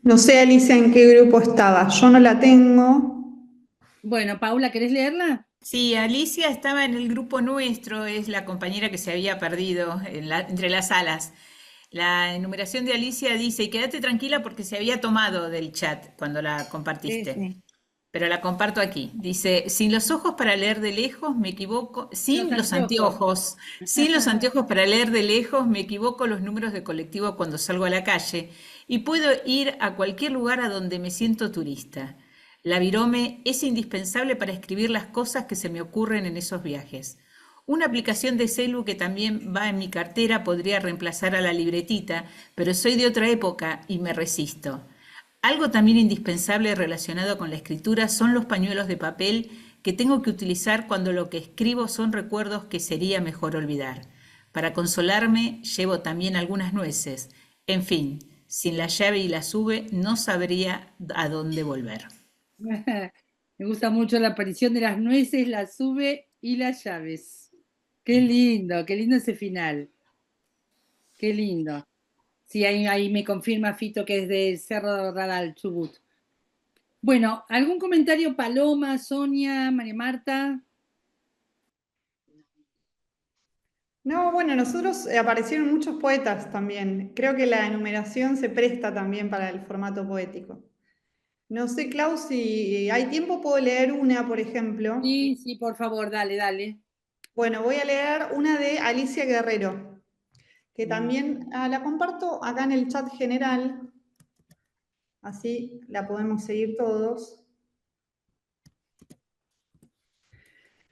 No sé, Alicia, en qué grupo estaba. Yo no la tengo. Bueno, Paula, ¿querés leerla? Sí, Alicia estaba en el grupo nuestro, es la compañera que se había perdido entre las salas. La enumeración de Alicia dice, y quédate tranquila porque se había tomado del chat cuando la Sí, compartiste. sí. Pero la comparto aquí. Dice, sin los ojos para leer de lejos, me equivoco, Los anteojos. sin los anteojos para leer de lejos, me equivoco los números de colectivo cuando salgo a la calle y puedo ir a cualquier lugar a donde me siento turista. La virome es indispensable para escribir las cosas que se me ocurren en esos viajes. Una aplicación de celu que también va en mi cartera podría reemplazar a la libretita, pero soy de otra época y me resisto. Algo también indispensable relacionado con la escritura son los pañuelos de papel que tengo que utilizar cuando lo que escribo son recuerdos que sería mejor olvidar. Para consolarme llevo también algunas nueces. En fin, sin la llave y la sube no sabría a dónde volver. Me gusta mucho la aparición de las nueces, la sube y las llaves. Qué lindo ese final. Qué lindo. Sí, ahí me confirma Fito que es de Cerro Radal, Chubut. Bueno, ¿algún comentario, Paloma, Sonia, María Marta? No, bueno, nosotros aparecieron muchos poetas también. Creo que la enumeración se presta también para el formato poético. No sé, Clau, si hay tiempo, puedo leer una, por ejemplo. Sí, sí, por favor, dale, dale. Bueno, voy a leer una de Alicia Guerrero, que también la comparto acá en el chat general, así la podemos seguir todos.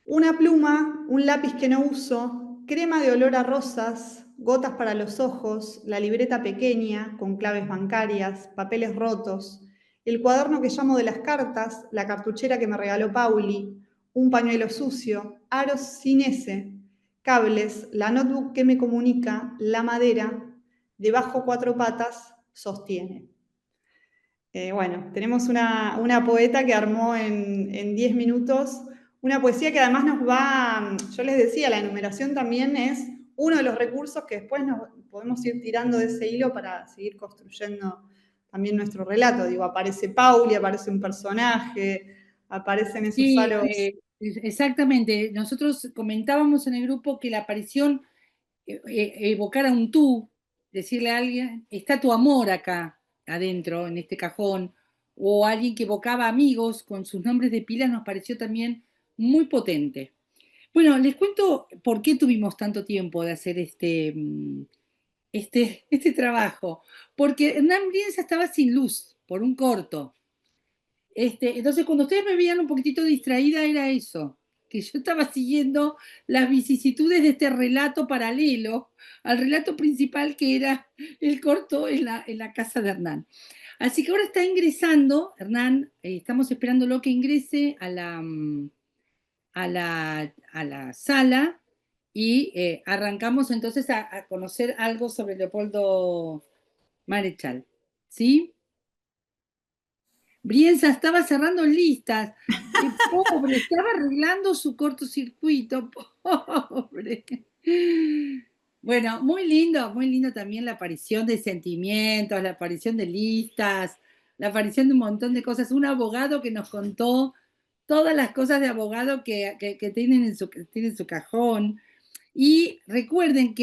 Una pluma, un lápiz que no uso, crema de olor a rosas, gotas para los ojos, la libreta pequeña con claves bancarias, papeles rotos, el cuaderno que llamo de las cartas, la cartuchera que me regaló Pauli, un pañuelo sucio, aros sin S, cables, la notebook que me comunica, la madera, debajo cuatro patas, sostiene. Bueno, tenemos una poeta que armó en 10 minutos una poesía que además nos va, yo les decía, la enumeración también es uno de los recursos que después nos podemos ir tirando de ese hilo para seguir construyendo también nuestro relato. Digo, aparece Pauli, aparece un personaje, aparecen esos Sí, aros. exactamente. Nosotros comentábamos en el grupo que la aparición evocar a un tú, decirle a alguien, está tu amor acá adentro, en este cajón, o alguien que evocaba amigos con sus nombres de pilas, nos pareció también muy potente. Bueno, les cuento por qué tuvimos tanto tiempo de hacer este trabajo. Porque Hernán Brienza estaba sin luz por un corto. Entonces, cuando ustedes me veían un poquitito distraída, era eso, que yo estaba siguiendo las vicisitudes de este relato paralelo al relato principal que era el corto en la casa de Hernán. Así que ahora está ingresando, Hernán, estamos esperándolo que ingrese a la sala y arrancamos entonces a conocer algo sobre Leopoldo Marechal. ¿Sí? Brienza estaba cerrando listas. Qué pobre, estaba arreglando su cortocircuito, pobre. Bueno, muy lindo también la aparición de sentimientos, la aparición de listas, la aparición de un montón de cosas. Un abogado que nos contó todas las cosas de abogado que tiene en su cajón. Y recuerden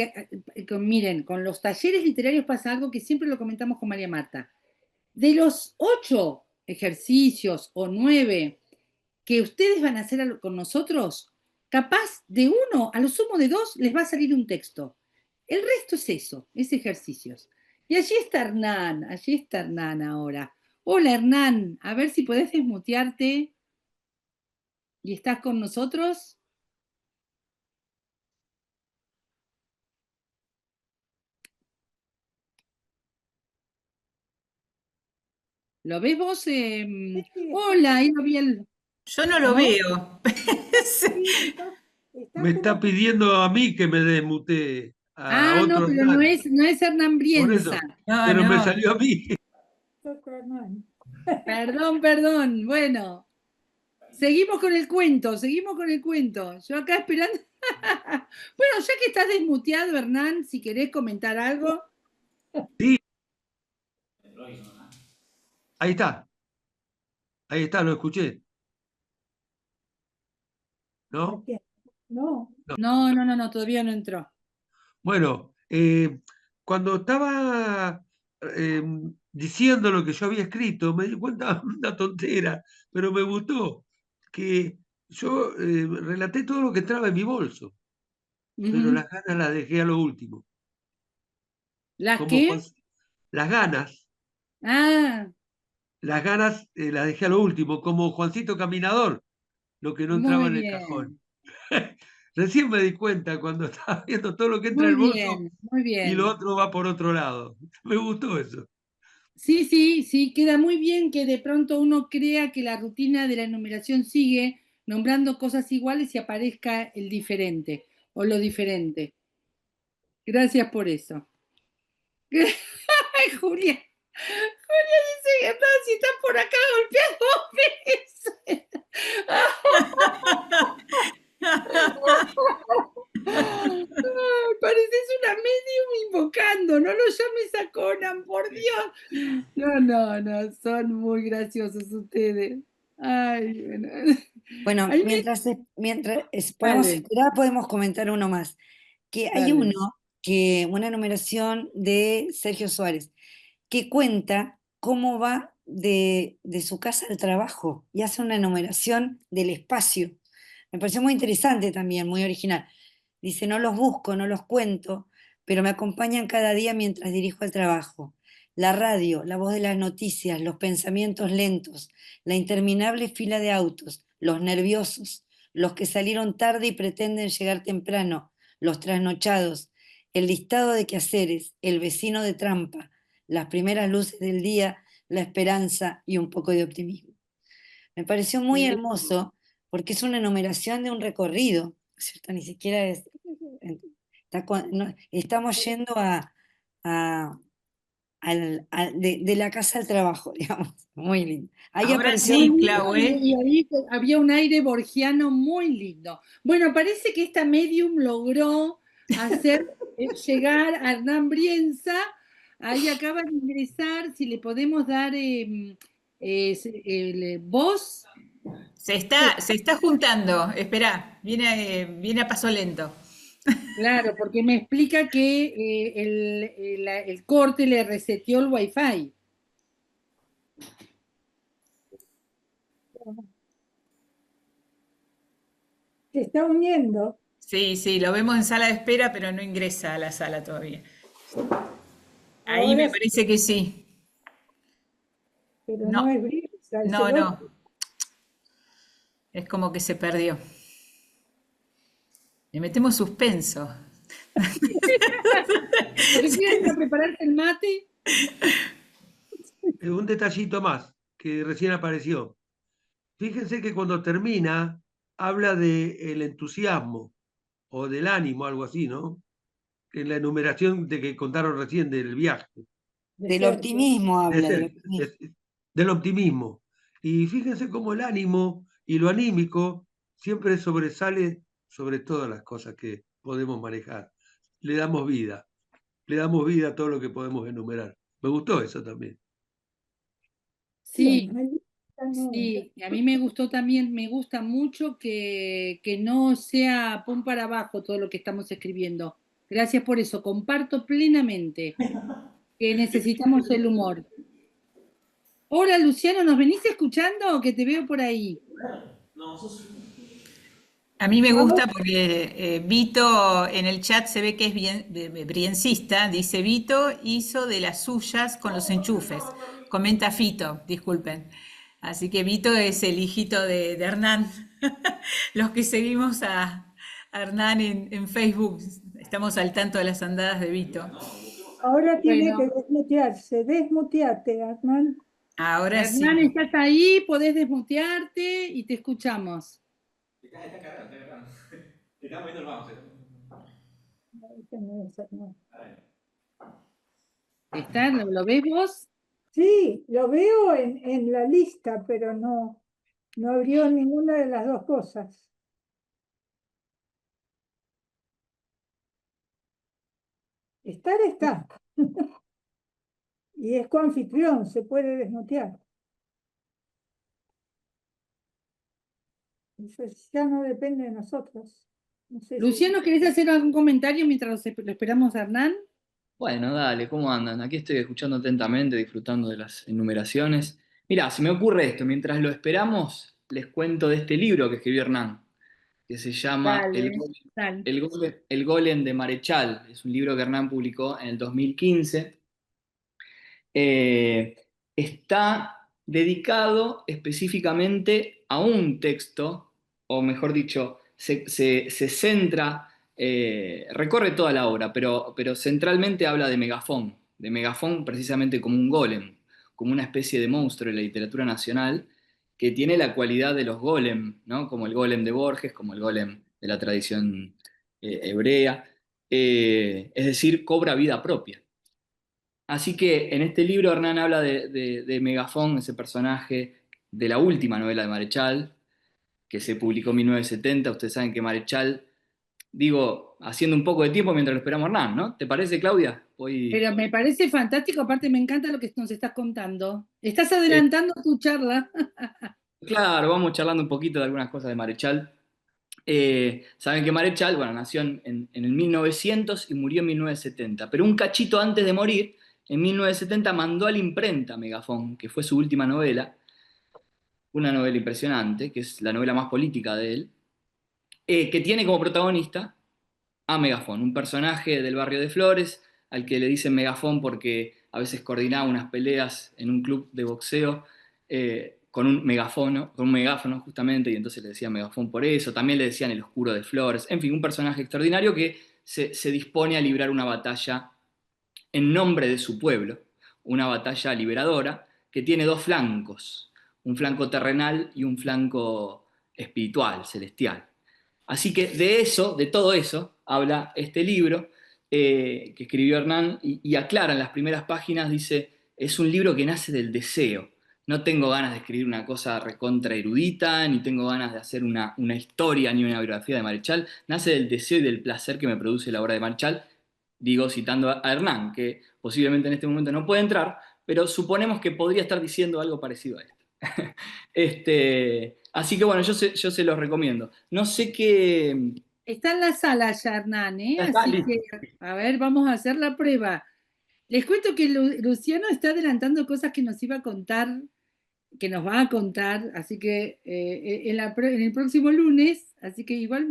miren, con los talleres literarios pasa algo que siempre lo comentamos con María Marta. De los 8 ejercicios o 9 que ustedes van a hacer con nosotros, capaz de uno, a lo sumo de 2, les va a salir un texto. El resto es eso, es ejercicios. Y allí está Hernán ahora. Hola Hernán, a ver si podés desmutearte y estás con nosotros. ¿Lo ves vos? Hola, ahí lo vi el... Yo no lo ¿Cómo? veo. Sí. Me está pidiendo a mí que me desmute a Ah, no, otro pero no Hernán. es Hernán Por Brienza. eso. No, Pero me no. salió a mí. Perdón. Bueno, seguimos con el cuento. Yo acá esperando. Bueno, ya que estás desmuteado, Hernán, si querés comentar algo. Sí, ahí está. Ahí está, lo escuché. ¿No? No, todavía no entró. Bueno, cuando estaba diciendo lo que yo había escrito, me di cuenta de una tontera, pero me gustó, que yo relaté todo lo que entraba en mi bolso, pero Ujú. las ganas las dejé a lo último. ¿Las Como qué? las ganas, Ah, las dejé a lo último, como Juancito Caminador, lo que no entraba muy en el cajón. bien, Recién me di cuenta cuando estaba viendo todo lo que entra en muy el bolso bien, muy y lo bien. otro va por otro lado. Me gustó eso. Sí, sí, sí, queda muy bien que de pronto uno crea que la rutina de la enumeración sigue nombrando cosas iguales y aparezca el diferente o lo diferente. Gracias por eso. Ay, Julia. Julia dice, si estás por acá golpeando Ay, pareces una medium invocando, no lo llames a Conan, por Dios. No, no, no, son muy graciosos ustedes. Ay, bueno. Bueno, Ay, podemos dale, esperar, podemos comentar uno más. Que hay dale. una numeración de Sergio Suárez, que cuenta cómo va de su casa al trabajo y hace una numeración del espacio. Me pareció muy interesante también, muy original. Dice, no los busco, no los cuento, pero me acompañan cada día mientras dirijo el trabajo. La radio, la voz de las noticias, los pensamientos lentos, la interminable fila de autos, los nerviosos, los que salieron tarde y pretenden llegar temprano, los trasnochados, el listado de quehaceres, el vecino de trampa, las primeras luces del día, la esperanza y un poco de optimismo. Me pareció muy Sí. hermoso porque es una enumeración de un recorrido, ¿cierto? Ni siquiera es... estamos yendo a- de la casa al trabajo, digamos, muy lindo. Ahí Ahora apareció Muy sí, lindo, Clau, ¿eh? y ahí había un aire borgiano muy lindo. Bueno, parece que esta medium logró hacer llegar a Hernán Brienza. Ahí acaba de ingresar, si le podemos dar voz. Se está juntando. Espera, viene a paso lento. Claro, porque me explica que el corte le reseteó el wifi. Se está uniendo, Sí, sí, lo vemos en sala de espera, pero no ingresa a la sala todavía. Ahí ahora me sí, parece que sí. pero no No, es Brisa, es no, el no. otro. Es como que se perdió. Le metemos suspenso. Porque quieren ir a prepararse el mate. Un detallito más que recién apareció. Fíjense que cuando termina habla del entusiasmo o del ánimo, algo así, ¿no? En la enumeración de que contaron recién del viaje, De del Sergio. optimismo, de habla del ser- optimismo. del optimismo. Y fíjense cómo el ánimo y lo anímico siempre sobresale sobre todas las cosas que podemos manejar. Le damos vida a todo lo que podemos enumerar. Me gustó eso también. Sí, Bien, ahí están, sí, y a mí me gustó también, me gusta mucho que no sea pum para abajo todo lo que estamos escribiendo. Gracias por eso, comparto plenamente que necesitamos el humor. Hola Luciano, ¿nos venís escuchando o que te veo por ahí? A mí me vamos, gusta porque Vito en el chat se ve que es bien briencista. Dice Vito hizo de las suyas con los enchufes. Comenta Fito, disculpen. Así que Vito es el hijito de Hernán. Los que seguimos a Hernán en Facebook estamos al tanto de las andadas de Vito. ahora tiene que Bueno, desmutearse. Desmuteate, Hernán. Ahora Hernán, sí. estás ahí, podés desmutearte y te escuchamos. ¿Está? ¿Lo ves vos? Sí, lo veo en la lista, pero no, no abrió ninguna de las dos cosas. Estar está. Y es coanfitrión, se puede desmutear. Eso ya no depende de nosotros. No sé si Luciano, ¿querés hacer algún comentario mientras lo esperamos a Hernán? Bueno, dale, ¿cómo andan? Aquí estoy escuchando atentamente, disfrutando de las enumeraciones. Mirá, se me ocurre esto, mientras lo esperamos, les cuento de este libro que escribió Hernán, que se llama Dale, dale. El Golem de Marechal. Es un libro que Hernán publicó en el 2015. Eh, Está dedicado específicamente a un texto, o mejor dicho, se centra, recorre toda la obra, pero centralmente habla de Megafón precisamente como un golem, como una especie de monstruo de la literatura nacional que tiene la cualidad de los golem, ¿no? Como el golem de Borges, como el golem de la tradición hebrea, es decir, cobra vida propia. Así que en este libro Hernán habla de Megafón, ese personaje de la última novela de Marechal, que se publicó en 1970. Ustedes saben que Marechal, digo, haciendo un poco de tiempo mientras lo esperamos a Hernán, ¿no? ¿Te parece, Claudia? Hoy, Pero me parece fantástico, aparte me encanta lo que nos estás contando. Estás adelantando tu charla. claro, vamos charlando un poquito de algunas cosas de Marechal. Saben que Marechal, bueno, nació en el 1900 y murió en 1970, pero un cachito antes de morir, en 1970 mandó a la imprenta Megafón, que fue su última novela, una novela impresionante, que es la novela más política de él, que tiene como protagonista a Megafón, un personaje del barrio de Flores, al que le dicen Megafón porque a veces coordinaba unas peleas en un club de boxeo con un megáfono justamente, y entonces le decían Megafón por eso. También le decían el oscuro de Flores. En fin, un personaje extraordinario que se dispone a librar una batalla en nombre de su pueblo, una batalla liberadora que tiene dos flancos, un flanco terrenal y un flanco espiritual, celestial. Así que de eso, de todo eso, habla este libro que escribió Hernán y aclara en las primeras páginas, dice, es un libro que nace del deseo. No tengo ganas de escribir una cosa recontra erudita, ni tengo ganas de hacer una historia ni una biografía de Marechal. Nace del deseo y del placer que me produce la obra de Marechal. Digo, citando a Hernán, que posiblemente en este momento no puede entrar, pero suponemos que podría estar diciendo algo parecido a esto. Así que bueno, yo se los recomiendo. No sé qué. Está en la sala ya, Hernán, ¿eh? Ya está, Así listo. que, a ver, vamos a hacer la prueba. Les cuento que Luciano está adelantando cosas que nos iba a contar, que nos va a contar, así que en el próximo lunes, así que igual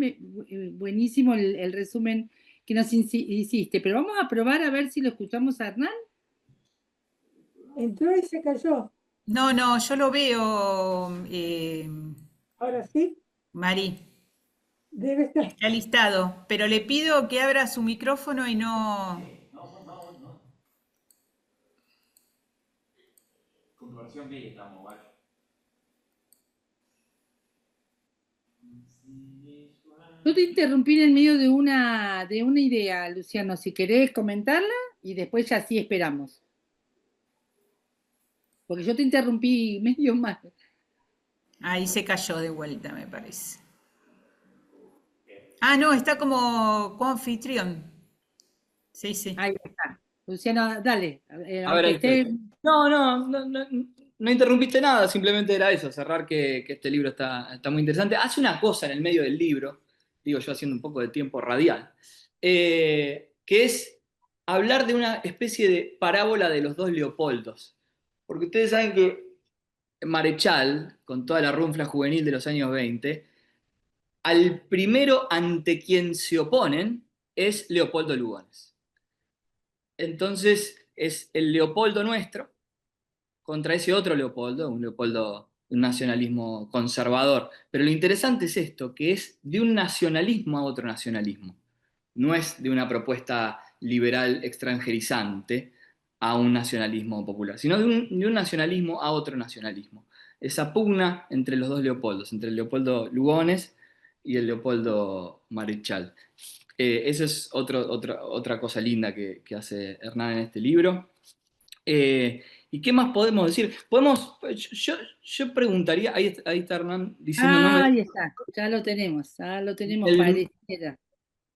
buenísimo el resumen que nos hiciste, pero vamos a probar a ver si lo escuchamos a Hernán. Entró y se cayó. No, no, yo lo veo, Ahora sí, Mari. debe estar. Está listado, pero le pido que abra su micrófono y no. Con tu versión gay estamos, ¿vale? Yo te interrumpí en el medio de una idea, Luciano, si querés comentarla y después ya sí esperamos. Porque yo te interrumpí medio mal. Ahí se cayó de vuelta, me parece. Ah, no, está como coanfitrión. Sí, sí. Ahí está. Luciano, dale. A ver, Aunque ahí esté. estoy. No interrumpiste nada, simplemente era eso, cerrar que este libro está muy interesante. Hace una cosa en el medio del libro, digo yo haciendo un poco de tiempo radial, que es hablar de una especie de parábola de los dos Leopoldos. Porque ustedes saben que Marechal, con toda la runfla juvenil de los años 20, al primero ante quien se oponen es Leopoldo Lugones. Entonces es el Leopoldo nuestro contra ese otro Leopoldo, un nacionalismo conservador. Pero lo interesante es esto, que es de un nacionalismo a otro nacionalismo. No es de una propuesta liberal extranjerizante a un nacionalismo popular, sino de un nacionalismo a otro nacionalismo. Esa pugna entre los dos Leopoldos, entre el Leopoldo Lugones y el Leopoldo Marechal. Eso es otra cosa linda que hace Hernán en este libro. ¿Y qué más podemos decir? Yo preguntaría, ahí está Hernán diciendo Ahí está, ya lo tenemos, pareciera.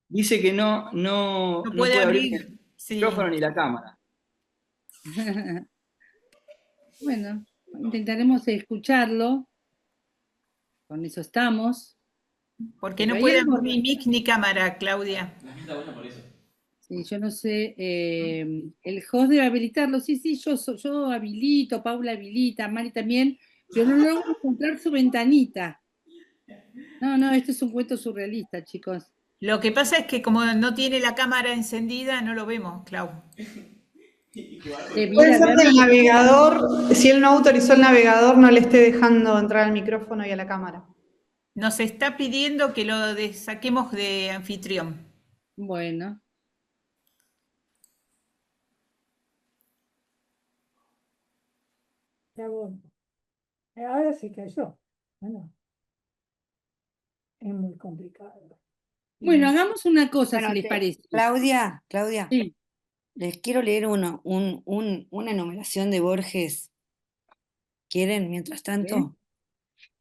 dice que no No puede puede abrir abrir. el Sí. micrófono ni la cámara. Bueno, intentaremos escucharlo. Con eso estamos. Porque Pero no hay puede algo- abrir ni mic ni cámara, Claudia. La gente está buena por eso. Sí, yo no sé, el host debe habilitarlo. Sí, sí, yo habilito, Paula habilita, Mari también, pero no logro encontrar su ventanita. No, no, esto es un cuento surrealista, chicos. Lo que pasa es que como no tiene la cámara encendida, no lo vemos, Clau. Puede Mira, a ser ver, que el navegador, si él no autorizó el navegador, no le esté dejando entrar al micrófono y a la cámara. Nos está pidiendo que lo saquemos de anfitrión. bueno. Ya voy. Ahora sí cayó. Bueno, es muy complicado. Bueno, hagamos una cosa, si Bueno, les parece. Claudia, Sí, les quiero leer una enumeración de Borges. ¿Quieren, mientras tanto?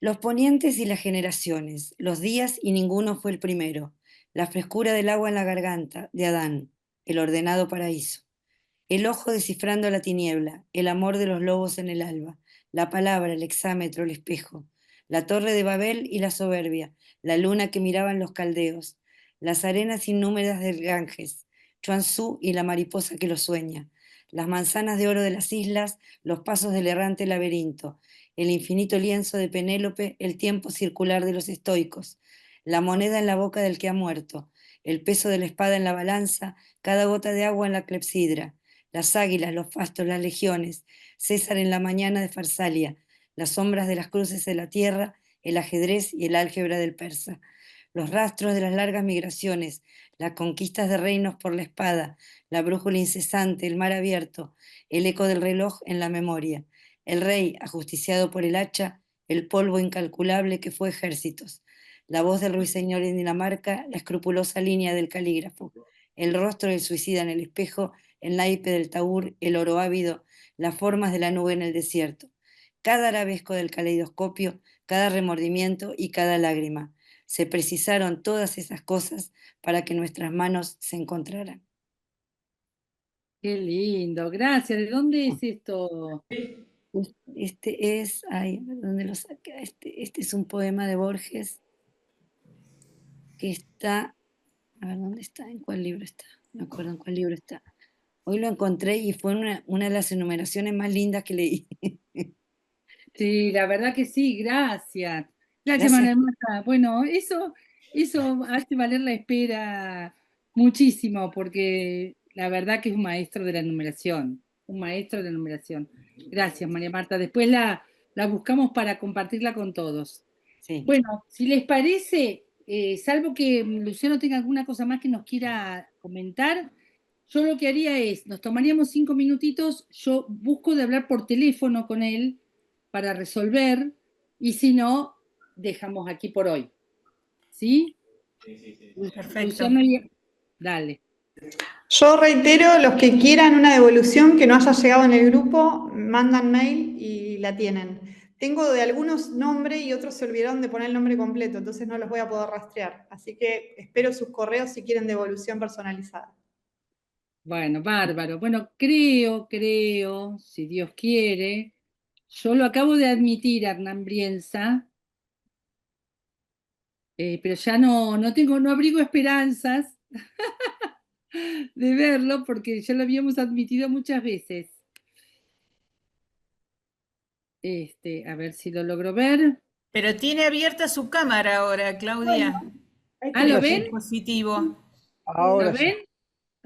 Los ponientes y las generaciones, los días y ninguno fue el primero, la frescura del agua en la garganta de Adán, el ordenado paraíso, el ojo descifrando la tiniebla, el amor de los lobos en el alba, la palabra, el exámetro, el espejo, la torre de Babel y la soberbia, la luna que miraban los caldeos, las arenas innúmeras del Ganges, Chuanzú y la mariposa que lo sueña, las manzanas de oro de las islas, los pasos del errante laberinto, el infinito lienzo de Penélope, el tiempo circular de los estoicos, la moneda en la boca del que ha muerto, el peso de la espada en la balanza, cada gota de agua en la clepsidra, las águilas, los fastos, las legiones, César en la mañana de Farsalia, las sombras de las cruces de la tierra, el ajedrez y el álgebra del persa, los rastros de las largas migraciones, las conquistas de reinos por la espada, la brújula incesante, el mar abierto, el eco del reloj en la memoria, el rey ajusticiado por el hacha, el polvo incalculable que fue ejércitos, la voz del ruiseñor en Dinamarca, la escrupulosa línea del calígrafo, el rostro del suicida en el espejo, el naipe del taur, el oro ávido, las formas de la nube en el desierto, cada arabesco del caleidoscopio, cada remordimiento y cada lágrima. Se precisaron todas esas cosas para que nuestras manos se encontraran. qué lindo, gracias. ¿De dónde es esto? Este es, ay, ¿dónde lo saqué? Este es un poema de Borges que está, a ver, ¿dónde está? ¿En cuál libro está? No me acuerdo en cuál libro está. Hoy lo encontré y fue una de las enumeraciones más lindas que leí. Sí, la verdad que sí, gracias. Gracias, Gracias. Manuel Mata. Bueno, eso hace valer la espera muchísimo, porque la verdad que es un maestro de la numeración, un maestro de la numeración. Gracias, María Marta. Después la buscamos para compartirla con todos. Sí. Bueno, si les parece, salvo que Luciano tenga alguna cosa más que nos quiera comentar, yo lo que haría es, nos tomaríamos 5 minutitos, yo busco de hablar por teléfono con él para resolver, y si no, dejamos aquí por hoy. ¿Sí? Perfecto. Luciano, dale. Yo reitero, los que quieran una devolución que no haya llegado en el grupo, mandan mail y la tienen. Tengo de algunos nombre y otros se olvidaron de poner el nombre completo, entonces no los voy a poder rastrear. Así que espero sus correos si quieren devolución personalizada. Bueno, bárbaro. Bueno, creo, si Dios quiere, yo lo acabo de admitir a Hernán Brienza, pero ya no abrigo esperanzas de verlo porque ya lo habíamos admitido muchas veces. A ver si lo logro ver. Pero tiene abierta su cámara ahora, Claudia. Ah, En ¿lo el ven? dispositivo. ¿Lo Ahora sí. ven?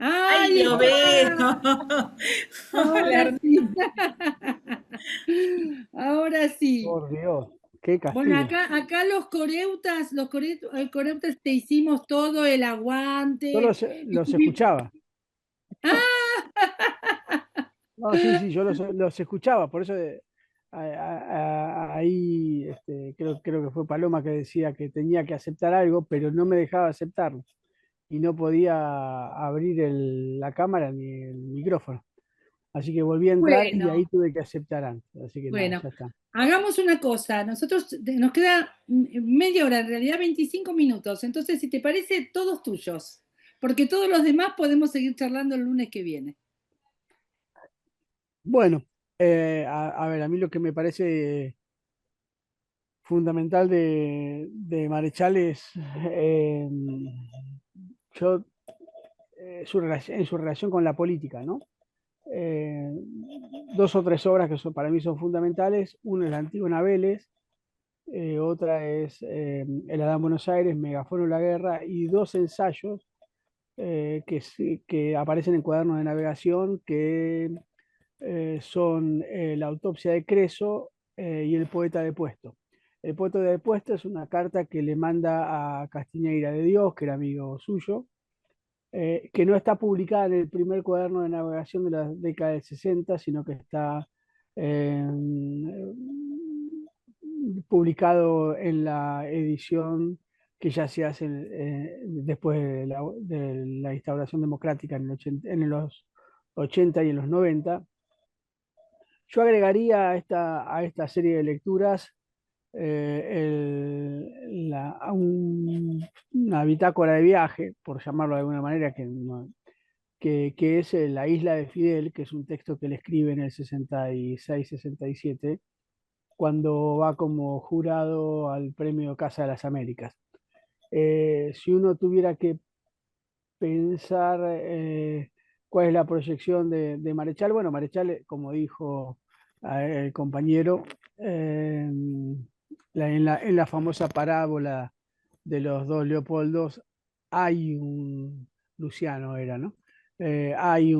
¡Ay, ¡Ahí lo está! veo! Ahora Hola, sí. Ahora sí. Por Dios, qué Bueno, castigo. acá los coreutas te hicimos todo el Yo aguante. los escuchaba. No, sí, yo los escuchaba, por eso ahí creo que fue Paloma que decía que tenía que aceptar algo, pero no me dejaba aceptarlo y no podía abrir la cámara ni el micrófono. Así que volví a entrar y ahí Bueno, tuve que aceptar antes. Así que nada, bueno. ya está. Hagamos una cosa. Nos queda media hora, en realidad 25 minutos. Entonces, si te parece, todos tuyos. Porque todos los demás podemos seguir charlando el lunes que viene. Bueno, a ver, a mí lo que me parece fundamental de Marechal es, yo en su relación con la política, ¿no? 2 o 3 obras que para mí son fundamentales. Una es la Antígona Vélez, otra es El Adán Buenos Aires, Megafono y la Guerra, y 2 ensayos que aparecen en Cuadernos de Navegación, que son La Autopsia de Creso y El Poeta Depuesto. El Poeta Depuesto es una carta que le manda a Castiñeira de Dios, que era amigo suyo, que no está publicada en el primer cuaderno de navegación de la década del 60, sino que está publicado en la edición que ya se hace después de la instauración democrática en los 80 y en los 90. Yo agregaría a esta serie de lecturas una bitácora de viaje, por llamarlo de alguna manera, que es La Isla de Fidel, que es un texto que él escribe en el 66-67, cuando va como jurado al premio Casa de las Américas. Si uno tuviera que pensar cuál es la proyección de Marechal, bueno, Marechal, como dijo el compañero, en la famosa parábola de los 2 Leopoldos, hay Luciano era, ¿no? Hay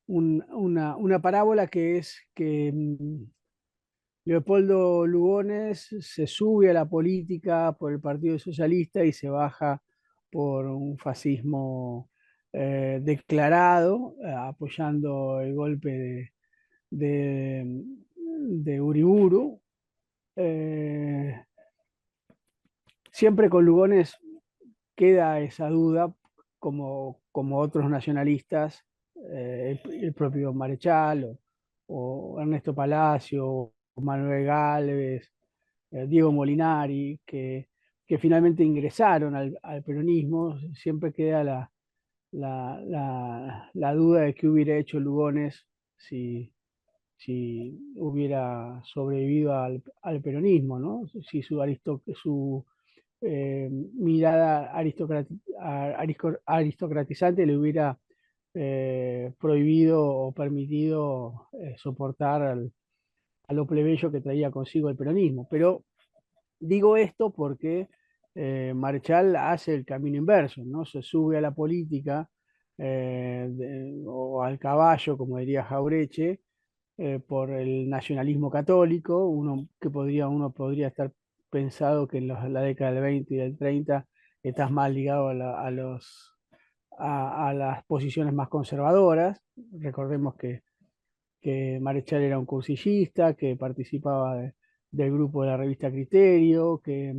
una parábola que es que Leopoldo Lugones se sube a la política por el Partido Socialista y se baja por un fascismo declarado, apoyando el golpe de Uriburu. Siempre con Lugones queda esa duda, como otros nacionalistas, el propio Marechal o Ernesto Palacio, o Manuel Gálvez, Diego Molinari, que finalmente ingresaron al peronismo. Siempre queda la duda de qué hubiera hecho Lugones si hubiera sobrevivido al peronismo, ¿no? Si su mirada aristocratizante le hubiera prohibido o permitido soportar a lo plebeyo que traía consigo el peronismo. Pero digo esto porque Marechal hace el camino inverso, ¿no? Se sube a la política o al caballo, como diría Jaureche, por el nacionalismo católico. Uno podría estar pensado que en la década del 20 y del 30 estás más ligado a las posiciones más conservadoras. Recordemos que Marechal era un cursillista, que participaba del grupo de la revista Criterio, que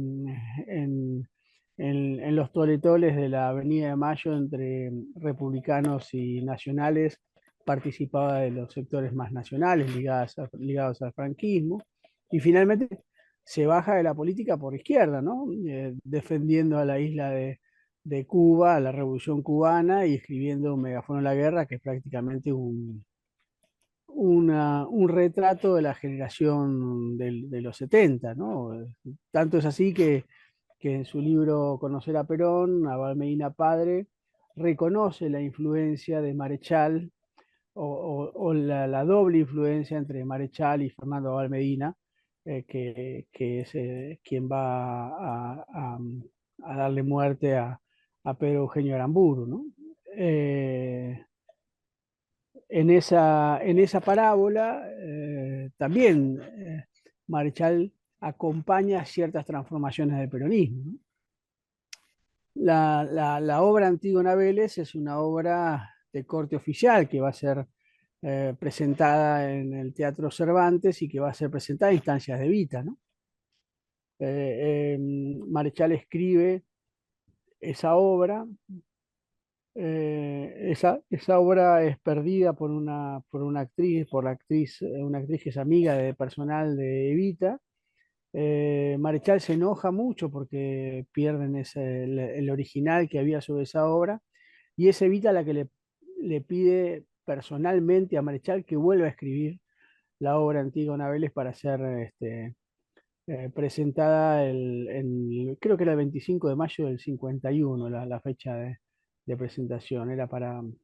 en los toletoles de la Avenida de Mayo entre republicanos y nacionales participaba de los sectores más nacionales ligados al franquismo, y finalmente se baja de la política por izquierda, ¿no? Defendiendo a la isla de Cuba, a la Revolución Cubana, y escribiendo Un Megafono en la Guerra, que es prácticamente un retrato de la generación de los 70, ¿no? Tanto es así que en su libro Conocer a Perón, Abal Medina padre reconoce la influencia de Marechal o la doble influencia entre Marechal y Fernando Abal Medina, que es quien va a darle muerte a Pedro Eugenio Aramburu, ¿no? En esa parábola también Marechal acompaña ciertas transformaciones del peronismo, ¿no? La obra Antígona Vélez es una obra de corte oficial que va a ser presentada en el Teatro Cervantes y que va a ser presentada a instancias de Evita, ¿no? Marechal escribe esa obra. Esa obra es perdida por una actriz, una actriz que es amiga de personal de Evita. Marechal se enoja mucho porque pierden el original que había sobre esa obra, y es Evita la que le pide personalmente a Marechal que vuelva a escribir la obra Antígona Vélez para ser presentada creo que era el 25 de mayo del 51, la fecha de presentación, era para un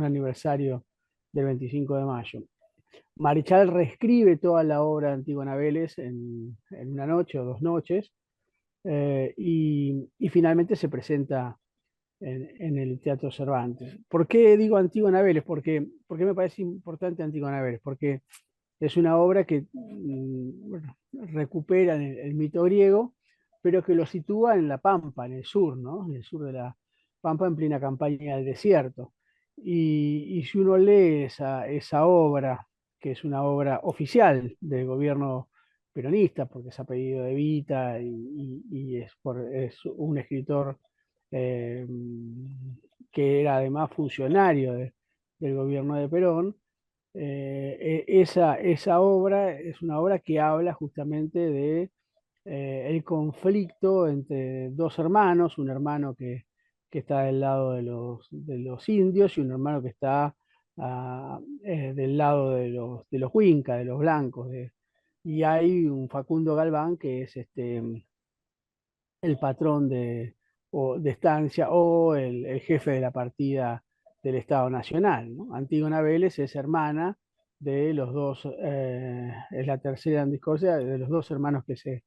aniversario del 25 de mayo. Marichal reescribe toda la obra de Antígona Vélez en una noche o 2 noches, y finalmente se presenta en el Teatro Cervantes. ¿Por qué digo Antígona Vélez? ¿Por qué me parece importante Antígona Vélez? Porque es una obra que bueno, recupera el mito griego, pero que lo sitúa en la Pampa, en el sur, ¿no? En el sur de la Pampa, en plena campaña del desierto. Y si uno lee esa obra, que es una obra oficial del gobierno peronista, porque es apellido de Evita y es un escritor eh, que era además funcionario del gobierno de Perón, esa obra es una obra que habla justamente de el conflicto entre 2 hermanos, un hermano que está del lado de los indios y un hermano que está del lado de los huincas, de los blancos. Y hay un Facundo Galván que es el patrón de estancia o el jefe de la partida del Estado Nacional, ¿no? Antígona Vélez es hermana de los 2, es la tercera en discordia, de los 2 hermanos que se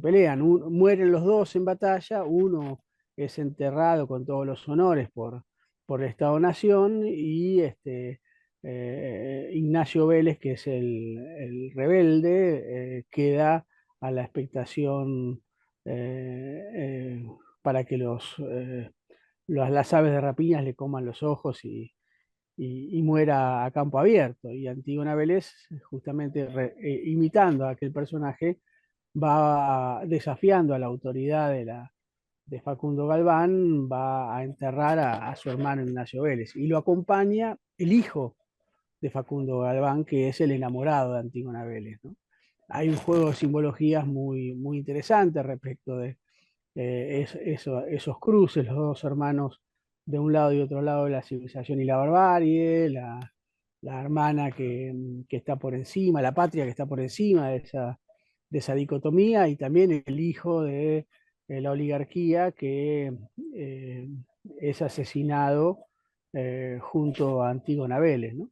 pelean. Mueren los 2 en batalla, uno es enterrado con todos los honores por el Estado-Nación y Ignacio Vélez, que es el rebelde, queda a la expectación para que las aves de rapiñas le coman los ojos y muera a campo abierto. Y Antígona Vélez, justamente imitando a aquel personaje, va desafiando a la autoridad de Facundo Galván, va a enterrar a su hermano Ignacio Vélez. Y lo acompaña el hijo de Facundo Galván, que es el enamorado de Antígona Vélez, ¿no? Hay un juego de simbologías muy, muy interesante respecto de esos cruces, los 2 hermanos de un lado y otro lado de la civilización y la barbarie, la hermana que está por encima, la patria que está por encima de esa dicotomía, y también el hijo de la oligarquía que es asesinado junto a Antígona Vélez, ¿no?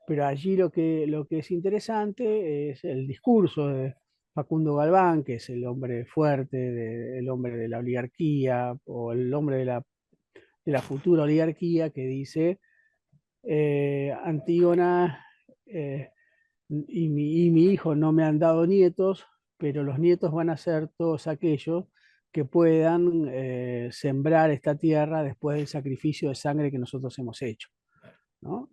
Pero allí lo que es interesante es el discurso de Facundo Galván, que es el hombre fuerte, el hombre de la oligarquía o el hombre de la futura oligarquía, que dice, Antígona y mi hijo no me han dado nietos, pero los nietos van a ser todos aquellos que puedan sembrar esta tierra después del sacrificio de sangre que nosotros hemos hecho, ¿no?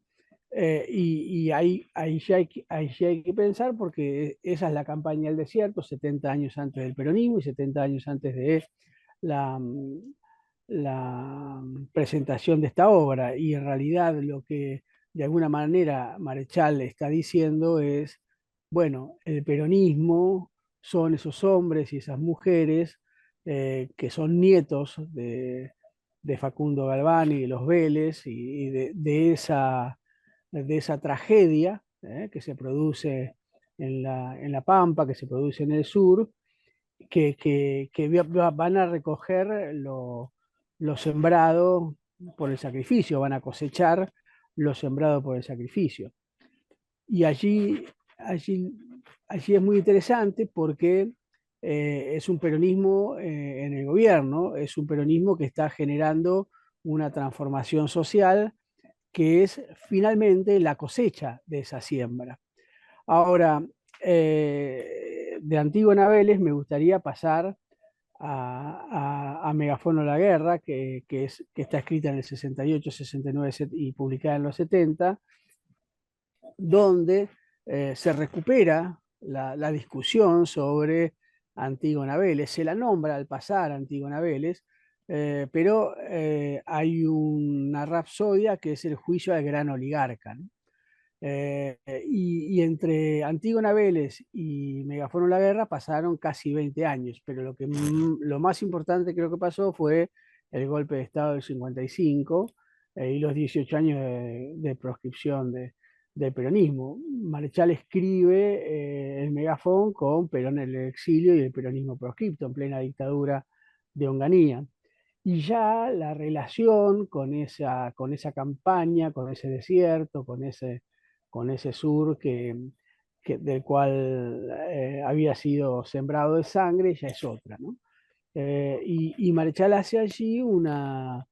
Y ahí ya hay que pensar, porque esa es la campaña del desierto, 70 años antes del peronismo y 70 años antes de la presentación de esta obra. Y en realidad lo que de alguna manera Marechal está diciendo es, bueno, el peronismo son esos hombres y esas mujeres que son nietos de Facundo Galván y de los Vélez y de esa tragedia que se produce en la Pampa, que se produce en el sur, que van a recoger lo sembrado por el sacrificio, van a cosechar lo sembrado por el sacrificio. Y allí es muy interesante porque es un peronismo en el gobierno, es un peronismo que está generando una transformación social que es finalmente la cosecha de esa siembra. Ahora, de Antígona Vélez me gustaría pasar a Megafono la Guerra, que está escrita en el 68, 69 y publicada en los 70, donde se recupera la discusión sobre Antígona Vélez. Se la nombra al pasar Antígona Vélez, pero hay una rapsodia que es el juicio al gran oligarca, ¿no? Y entre Antígona Vélez y Megafono la Guerra pasaron casi 20 años, pero lo más importante creo que pasó fue el golpe de Estado del 55 y los 18 años de proscripción del peronismo. Marechal escribe el Megafón con Perón en el exilio y el peronismo proscripto en plena dictadura de Onganía. y ya la relación con esa campaña, con ese desierto, con ese sur del cual había sido sembrado de sangre, ya es otra, ¿no? Y Marechal hace allí una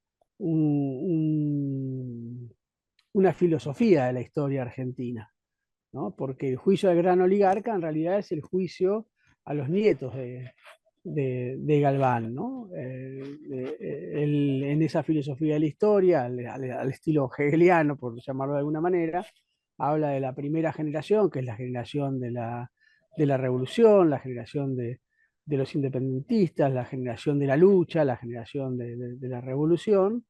filosofía de la historia argentina, ¿no? Porque el juicio del gran oligarca en realidad es el juicio a los nietos de Galván, ¿no? En esa filosofía de la historia, al estilo hegeliano, por llamarlo de alguna manera, habla de la primera generación, que es la generación de la revolución, la generación de los independentistas, la generación de la lucha, la generación de la revolución.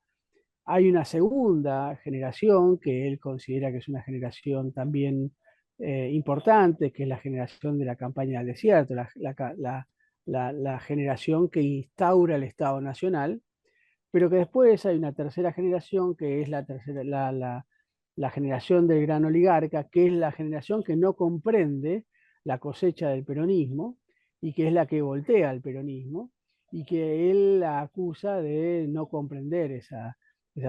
Hay una segunda generación que él considera que es una generación también importante, que es la generación de la campaña del desierto, la generación que instaura el Estado Nacional, pero que después hay una tercera generación que es la generación del gran oligarca, que es la generación que no comprende la cosecha del peronismo y que es la que voltea al peronismo y que él la acusa de no comprender esa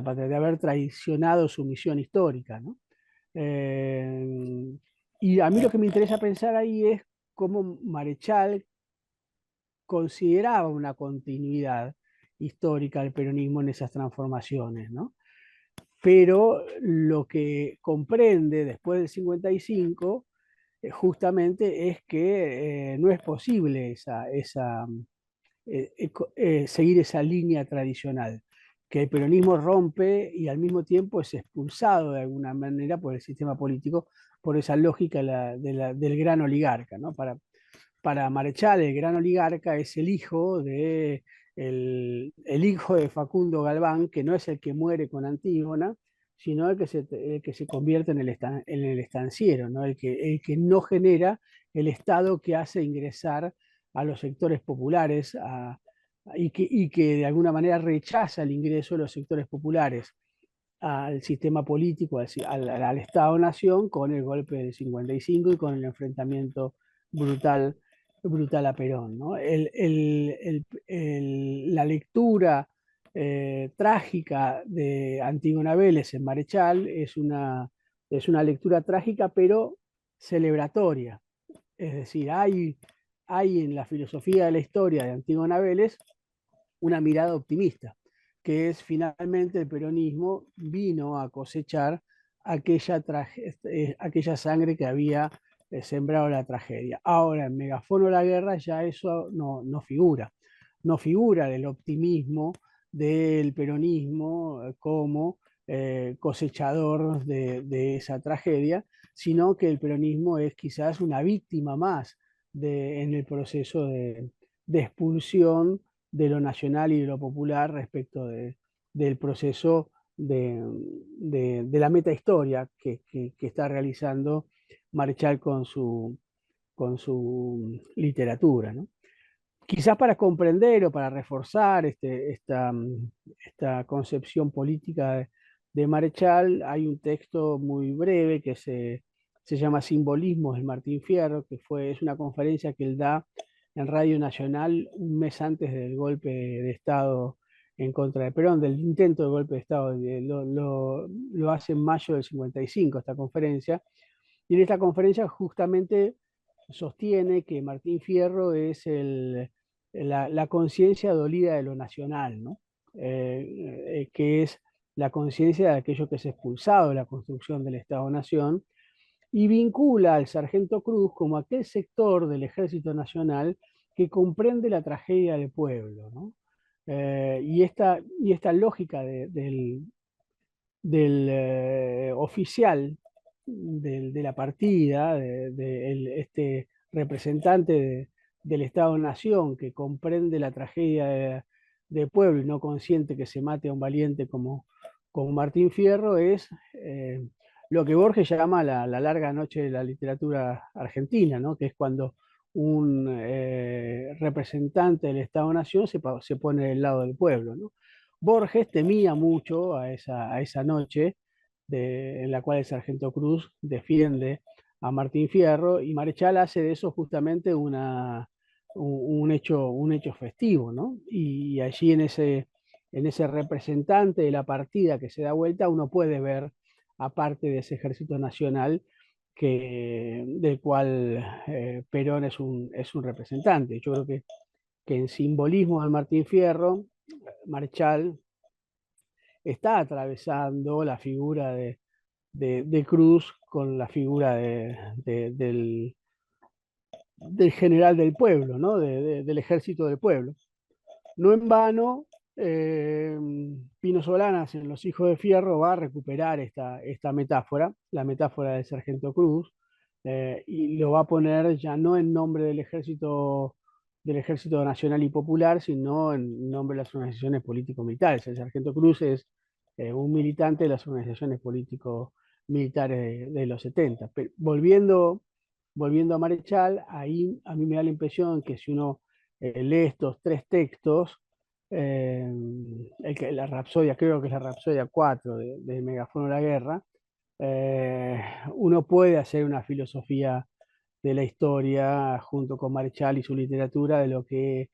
parte, de haber traicionado su misión histórica, ¿no? Y a mí lo que me interesa pensar ahí es cómo Marechal consideraba una continuidad histórica del peronismo en esas transformaciones, ¿no? Pero lo que comprende después del 55 justamente es que no es posible seguir esa línea tradicional, que el peronismo rompe y al mismo tiempo es expulsado de alguna manera por el sistema político, por esa lógica del gran oligarca, ¿no? Para Marechal, el gran oligarca es el hijo el hijo de Facundo Galván, que no es el que muere con Antígona, sino el que se convierte en el estanciero, ¿no? El que no genera el Estado que hace ingresar a los sectores populares y que de alguna manera rechaza el ingreso de los sectores populares al sistema político, al Estado-Nación, con el golpe del 55 y con el enfrentamiento brutal a Perón, ¿no? La lectura trágica de Antígona Vélez en Marechal es una lectura trágica, pero celebratoria. Es decir, hay en la filosofía de la historia de Antígona Vélez una mirada optimista, que es finalmente el peronismo vino a cosechar aquella sangre que había sembrado la tragedia. Ahora, en Megafono la guerra ya eso no figura. No figura el optimismo del peronismo como cosechador de esa tragedia, sino que el peronismo es quizás una víctima más en el proceso de expulsión de lo nacional y de lo popular respecto del proceso de la metahistoria que está realizando Marechal con su literatura, ¿no? Quizás para comprender o para reforzar esta concepción política de Marechal, hay un texto muy breve que se llama Simbolismos de Martín Fierro, que es una conferencia que él da en Radio Nacional un mes antes del golpe de Estado en contra de Perón, del intento de golpe de Estado. Lo hace en mayo del 55 esta conferencia, y en esta conferencia justamente sostiene que Martín Fierro es la conciencia dolida de lo nacional, ¿no? Que es la conciencia de aquello que es expulsado de la construcción del Estado-Nación, y vincula al sargento Cruz como aquel sector del Ejército Nacional que comprende la tragedia del pueblo, ¿no? Y esta lógica del oficial de la partida, este representante del Estado-Nación que comprende la tragedia del pueblo y no consiente que se mate a un valiente como Martín Fierro, es lo que Borges llama la larga noche de la literatura argentina, ¿no? Que es cuando un representante del Estado-Nación se pone del lado del pueblo, ¿no? Borges temía mucho a esa noche en la cual el sargento Cruz defiende a Martín Fierro, y Marechal hace de eso justamente un hecho festivo, ¿no? Y allí en en ese representante de la partida que se da vuelta, uno puede ver, aparte de ese ejército nacional, del cual Perón es un representante. Yo creo que en simbolismo de Martín Fierro, Marechal está atravesando la figura de Cruz con la figura del general del pueblo, ¿no? Del ejército del pueblo. No en vano, Pino Solanas en Los Hijos de Fierro va a recuperar esta metáfora, la metáfora del sargento Cruz, y lo va a poner ya no en nombre del ejército nacional y popular, sino en nombre de las organizaciones político-militares. El sargento Cruz es un militante de las organizaciones político-militares de los 70. Pero volviendo a Marechal, ahí a mí me da la impresión que si uno lee estos tres textos, la Rapsodia, creo que es la Rapsodia 4 de Megafono de la Guerra, uno puede hacer una filosofía de la historia junto con Marechal y su literatura de lo que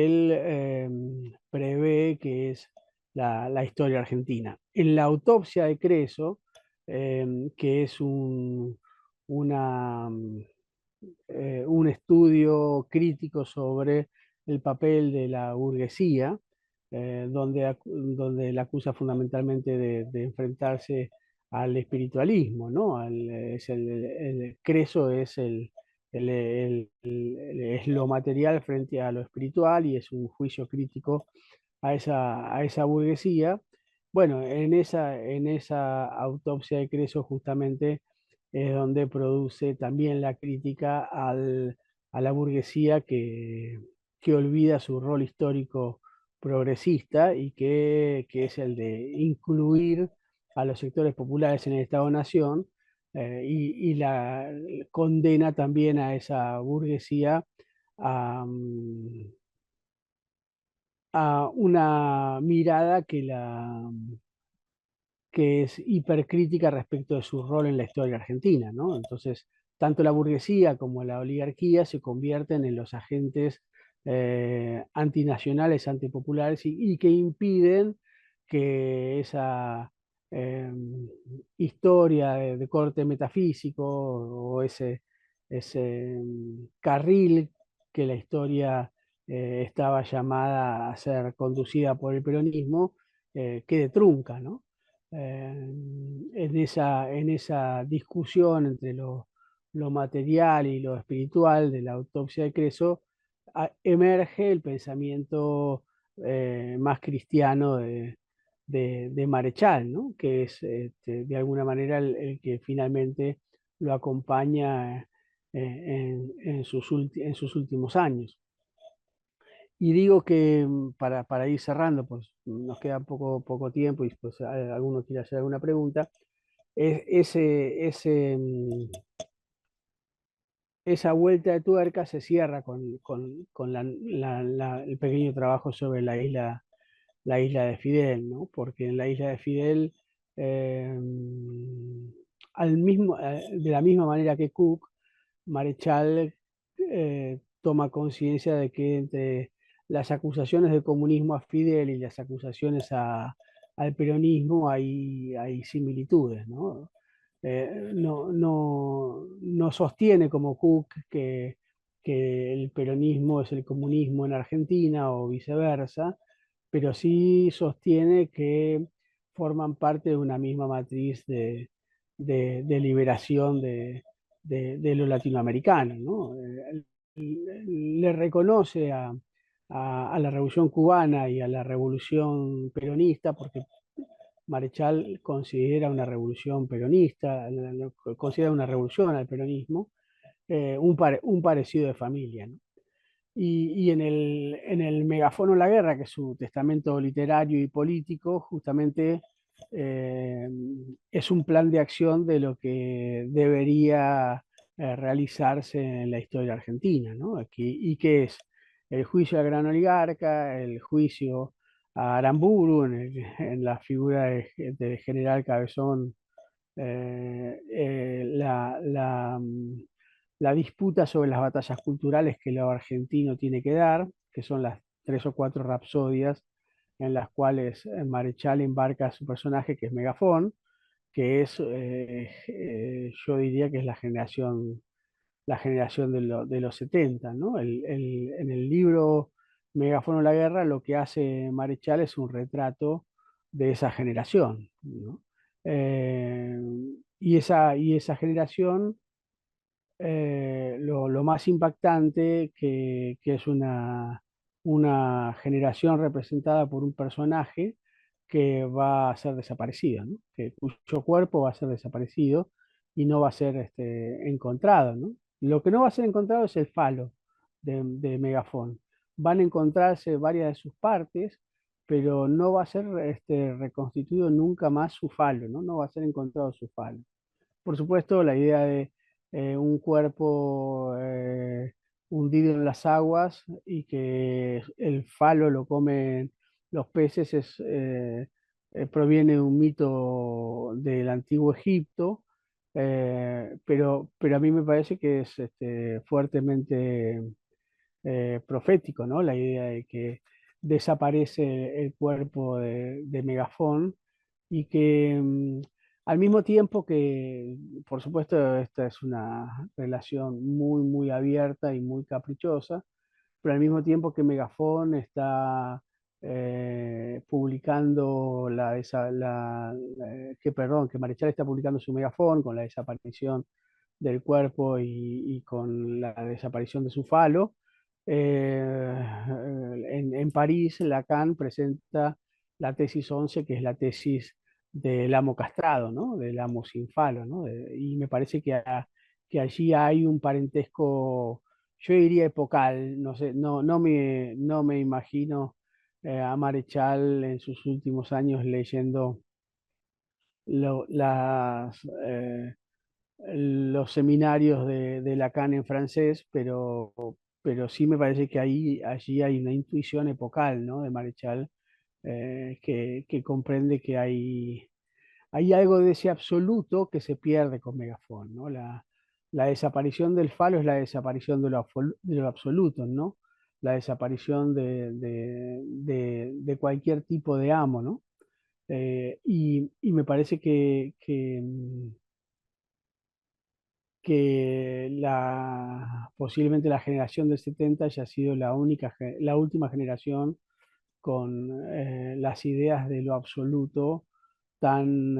él prevé que es la historia argentina. En la autopsia de Creso, que es una, un estudio crítico sobre el papel de la burguesía, donde la acusa fundamentalmente de enfrentarse al espiritualismo, ¿no? Creso es es lo material frente a lo espiritual y es un juicio crítico a esa burguesía. Bueno, en esa autopsia de Creso justamente es donde produce también la crítica a la burguesía que olvida su rol histórico progresista y que es el de incluir a los sectores populares en el Estado-Nación, y la condena también a esa burguesía a, a una mirada que es hipercrítica respecto de su rol en la historia argentina, ¿no? Entonces, tanto la burguesía como la oligarquía se convierten en los agentes antinacionales, antipopulares y que impiden que esa eh, historia de corte metafísico o ese carril que la historia estaba llamada a ser conducida por el peronismo, quede trunca, ¿no? En esa discusión entre lo material y lo espiritual de la autopsia de Creso, emerge el pensamiento más cristiano de Marechal, ¿no? Que es de alguna manera el que finalmente lo acompaña en sus últimos años. Y digo que para ir cerrando, pues nos queda poco tiempo y pues alguno quiere hacer alguna pregunta, esa vuelta de tuerca se cierra con el pequeño trabajo sobre la isla de Fidel, ¿no? Porque en la isla de Fidel, eh, de la misma manera que Cook, Marechal toma conciencia de que entre las acusaciones de comunismo a Fidel y las acusaciones al peronismo hay similitudes, ¿no? No sostiene como Cook que el peronismo es el comunismo en Argentina o viceversa, pero sí sostiene que forman parte de una misma matriz de liberación de lo latinoamericano, ¿no? Le reconoce a la Revolución Cubana y a la Revolución Peronista, porque Marechal considera una revolución peronista, considera una revolución al peronismo, un parecido de familia, ¿no? Y en el Megafono de la Guerra, que es su testamento literario y político, justamente es un plan de acción de lo que debería realizarse en la historia argentina, ¿no? Y que es el juicio al gran oligarca, el juicio a Aramburu en la figura del general Cabezón, la disputa sobre las batallas culturales que lo argentino tiene que dar, que son las 3 o 4 rapsodias en las cuales Marechal embarca a su personaje, que es Megafón, que es, yo diría que es la generación de los 70, ¿no? En el libro Megafón o la guerra, lo que hace Marechal es un retrato de esa generación, ¿no? Y esa generación, lo más impactante que es una generación representada por un personaje que va a ser desaparecido, ¿no? Cuyo cuerpo va a ser desaparecido y no va a ser encontrado, ¿no? Lo que no va a ser encontrado es el falo de Megafón. Van a encontrarse varias de sus partes, pero no va a ser reconstituido nunca más su falo, ¿no? No va a ser encontrado su falo. Por supuesto, la idea de un cuerpo hundido en las aguas y que el falo lo comen los peces proviene de un mito del antiguo Egipto, pero a mí me parece que es fuertemente profético, ¿no? La idea de que desaparece el cuerpo de Megafón y que al mismo tiempo que, por supuesto, esta es una relación muy, muy abierta y muy caprichosa, pero al mismo tiempo que Megafón está publicando que Marechal está publicando su Megafón con la desaparición del cuerpo y con la desaparición de su falo. En París, Lacan presenta la tesis 11, que es la tesis del amo castrado, ¿no? Del amo sin falo, ¿no? Y me parece que allí hay un parentesco, yo diría epocal, no sé, no me imagino a Marechal en sus últimos años leyendo lo- las, los seminarios de Lacan en francés, pero sí me parece que allí hay una intuición epocal, ¿no? De Marechal, que comprende que hay algo de ese absoluto que se pierde con Megafón, ¿no? La desaparición del falo es la desaparición de lo absoluto, ¿no? La desaparición de cualquier tipo de amo, ¿no? Y me parece que posiblemente la generación del 70 haya sido la última generación con las ideas de lo absoluto tan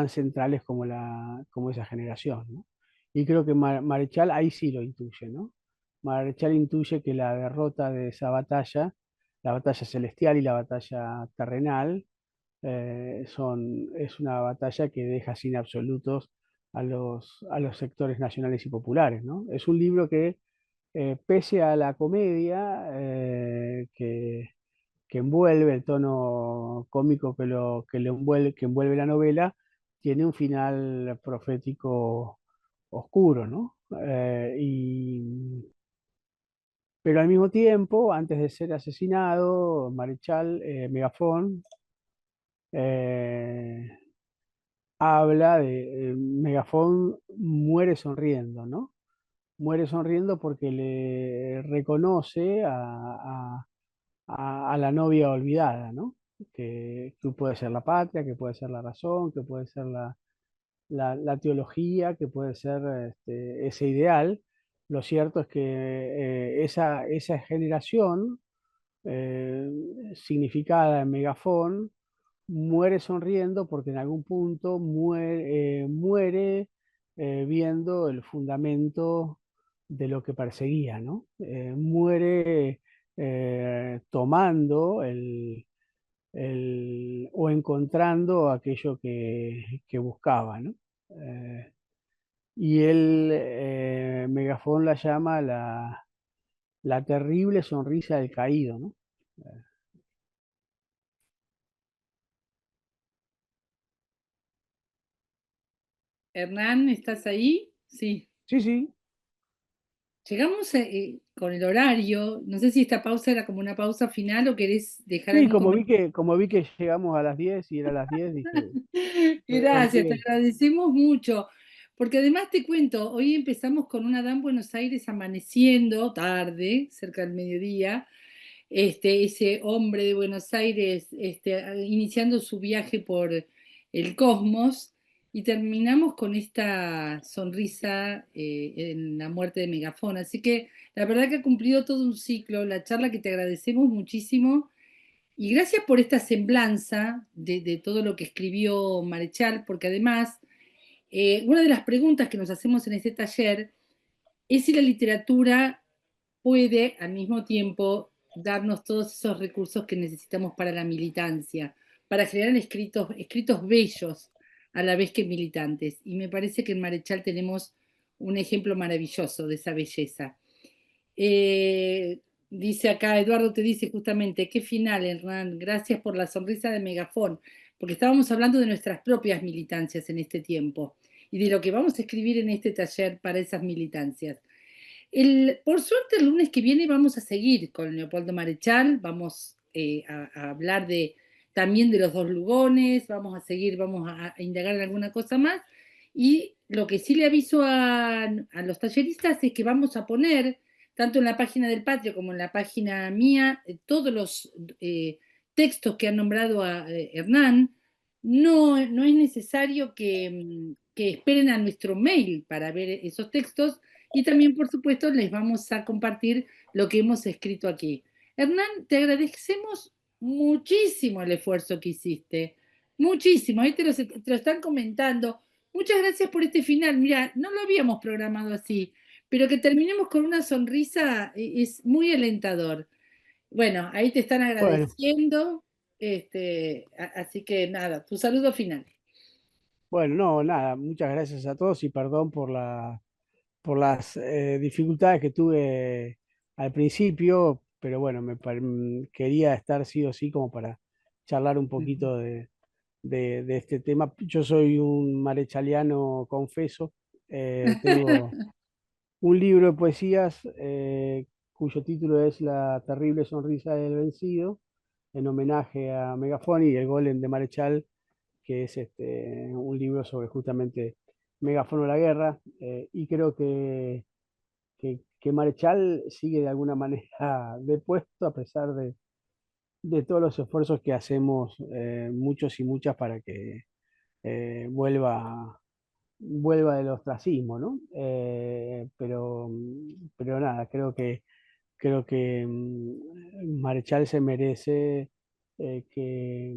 centrales como esa generación, ¿no? Y creo que Marechal ahí sí lo intuye, ¿no? Marechal intuye que la derrota de esa batalla, la batalla celestial y la batalla terrenal, es una batalla que deja sin absolutos a los sectores nacionales y populares, ¿no? Es un libro que, pese a la comedia que envuelve, el tono cómico que envuelve la novela, tiene un final profético oscuro, ¿no? Pero al mismo tiempo, antes de ser asesinado, Marechal, Megafón, eh, habla de Megafón muere sonriendo, ¿no? Muere sonriendo porque le reconoce a la novia olvidada, ¿no? Que puede ser la patria, que puede ser la razón, que puede ser la teología, que puede ser ese ideal. Lo cierto es que esa generación significada en Megafón muere sonriendo porque en algún punto muere viendo el fundamento de lo que perseguía, ¿no? Muere tomando o encontrando aquello que buscaba, ¿no? Y él, Megafón la llama la terrible sonrisa del caído, ¿no? Hernán, ¿estás ahí? Sí. Sí, sí. Llegamos con el horario. No sé si esta pausa era como una pausa final o querés dejar Sí, algún comentario. como vi que llegamos a las 10 y era las 10, dije, Gracias, te bien. agradecemos mucho. Porque además te cuento, hoy empezamos con una Dan Buenos Aires amaneciendo tarde, cerca del mediodía, ese hombre de Buenos Aires iniciando su viaje por el cosmos, y terminamos con esta sonrisa en la muerte de Megafón. Así que la verdad que ha cumplido todo un ciclo, la charla, que te agradecemos muchísimo, y gracias por esta semblanza de todo lo que escribió Marechal, porque además una de las preguntas que nos hacemos en este taller es si la literatura puede al mismo tiempo darnos todos esos recursos que necesitamos para la militancia, para generar escritos bellos a la vez que militantes. Y me parece que en Marechal tenemos un ejemplo maravilloso de esa belleza. Dice acá, Eduardo te dice justamente, qué final, Hernán, gracias por la sonrisa de Megafón, porque estábamos hablando de nuestras propias militancias en este tiempo y de lo que vamos a escribir en este taller para esas militancias. Por suerte, el lunes que viene vamos a seguir con Leopoldo Marechal, vamos a hablar también de los dos Lugones, vamos a indagar en alguna cosa más, y lo que sí le aviso a los talleristas es que vamos a poner, tanto en la página del Patrio como en la página mía, todos los textos que han nombrado a Hernán. No es necesario que esperen a nuestro mail para ver esos textos, y también, por supuesto, les vamos a compartir lo que hemos escrito aquí. Hernán, te agradecemos muchísimo el esfuerzo que hiciste. Muchísimo. Ahí te lo están comentando. Muchas gracias por este final. Mira, no lo habíamos programado así, pero que terminemos con una sonrisa es muy alentador. Bueno, ahí te están Bueno, agradeciendo. Así que nada, tu saludo final. bueno, no, nada, muchas gracias a todos y perdón por las dificultades que tuve al principio, pero bueno, quería estar sí o sí como para charlar un poquito de este tema. Yo soy un marechaliano confeso, tengo un libro de poesías cuyo título es La terrible sonrisa del vencido, en homenaje a Megafón y el Golem de Marechal, que es un libro sobre justamente Megáfono de la guerra, y creo que Marechal sigue de alguna manera depuesto a pesar de todos los esfuerzos que hacemos muchos y muchas para que vuelva del ostracismo, ¿no? Pero nada, creo que Marechal se merece que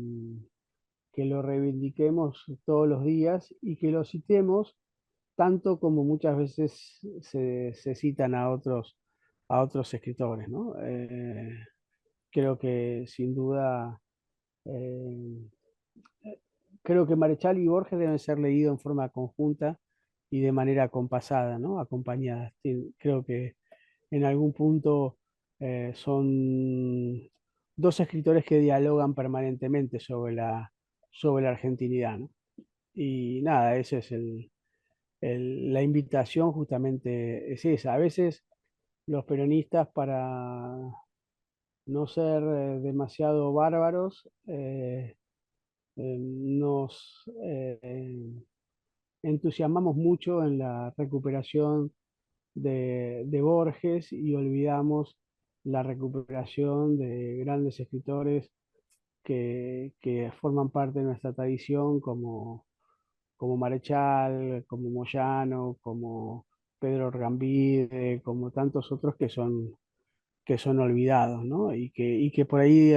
lo reivindiquemos todos los días y que lo citemos tanto como muchas veces se citan a otros escritores, ¿no? Creo que sin duda, eh, creo que Marechal y Borges deben ser leídos en forma conjunta y de manera compasada, ¿no? Acompañadas. Creo que en algún punto son dos escritores que dialogan permanentemente sobre la argentinidad, ¿no? Y nada, esa es la invitación justamente es esa. A veces los peronistas, para no ser demasiado bárbaros, nos entusiasmamos mucho en la recuperación de Borges y olvidamos la recuperación de grandes escritores que forman parte de nuestra tradición, como Marechal, como Moyano, como Pedro Orgambide, como tantos otros que son olvidados, ¿no? Y que por ahí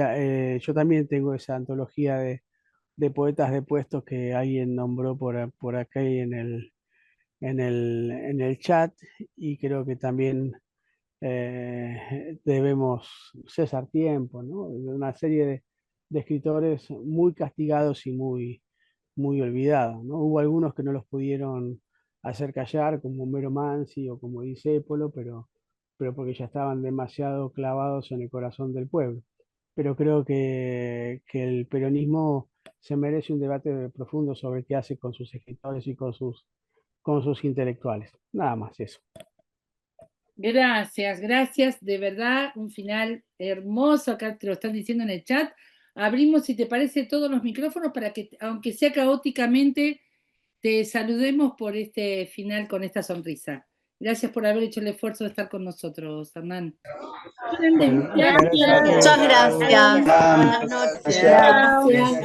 yo también tengo esa antología de poetas depuestos que alguien nombró por acá y en el chat, y creo que también debemos cesar tiempo, ¿no? De una serie de escritores muy castigados y muy olvidados, ¿no? Hubo algunos que no los pudieron hacer callar, como Homero Mansi o como Discépolo, pero porque ya estaban demasiado clavados en el corazón del pueblo. Pero creo que el peronismo se merece un debate profundo sobre qué hace con sus escritores y con sus intelectuales. Nada más eso. Gracias, gracias. De verdad, un final hermoso. Acá te lo están diciendo en el chat. Abrimos, si te parece, todos los micrófonos para que, aunque sea caóticamente, te saludemos por este final con esta sonrisa. Gracias por haber hecho el esfuerzo de estar con nosotros, Hernán. Muchas gracias. Buenas noches. Gracias.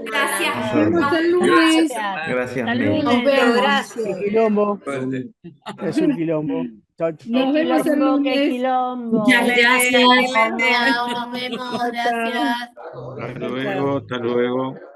Gracias. el lunes. Gracias, Hasta el Mil. lunes. Gracias. Es un quilombo. Es un quilombo. Chao. Nos vemos el lunes. Qué quilombo. Muchas gracias. Nos vemos. Gracias. Hasta luego, hasta luego.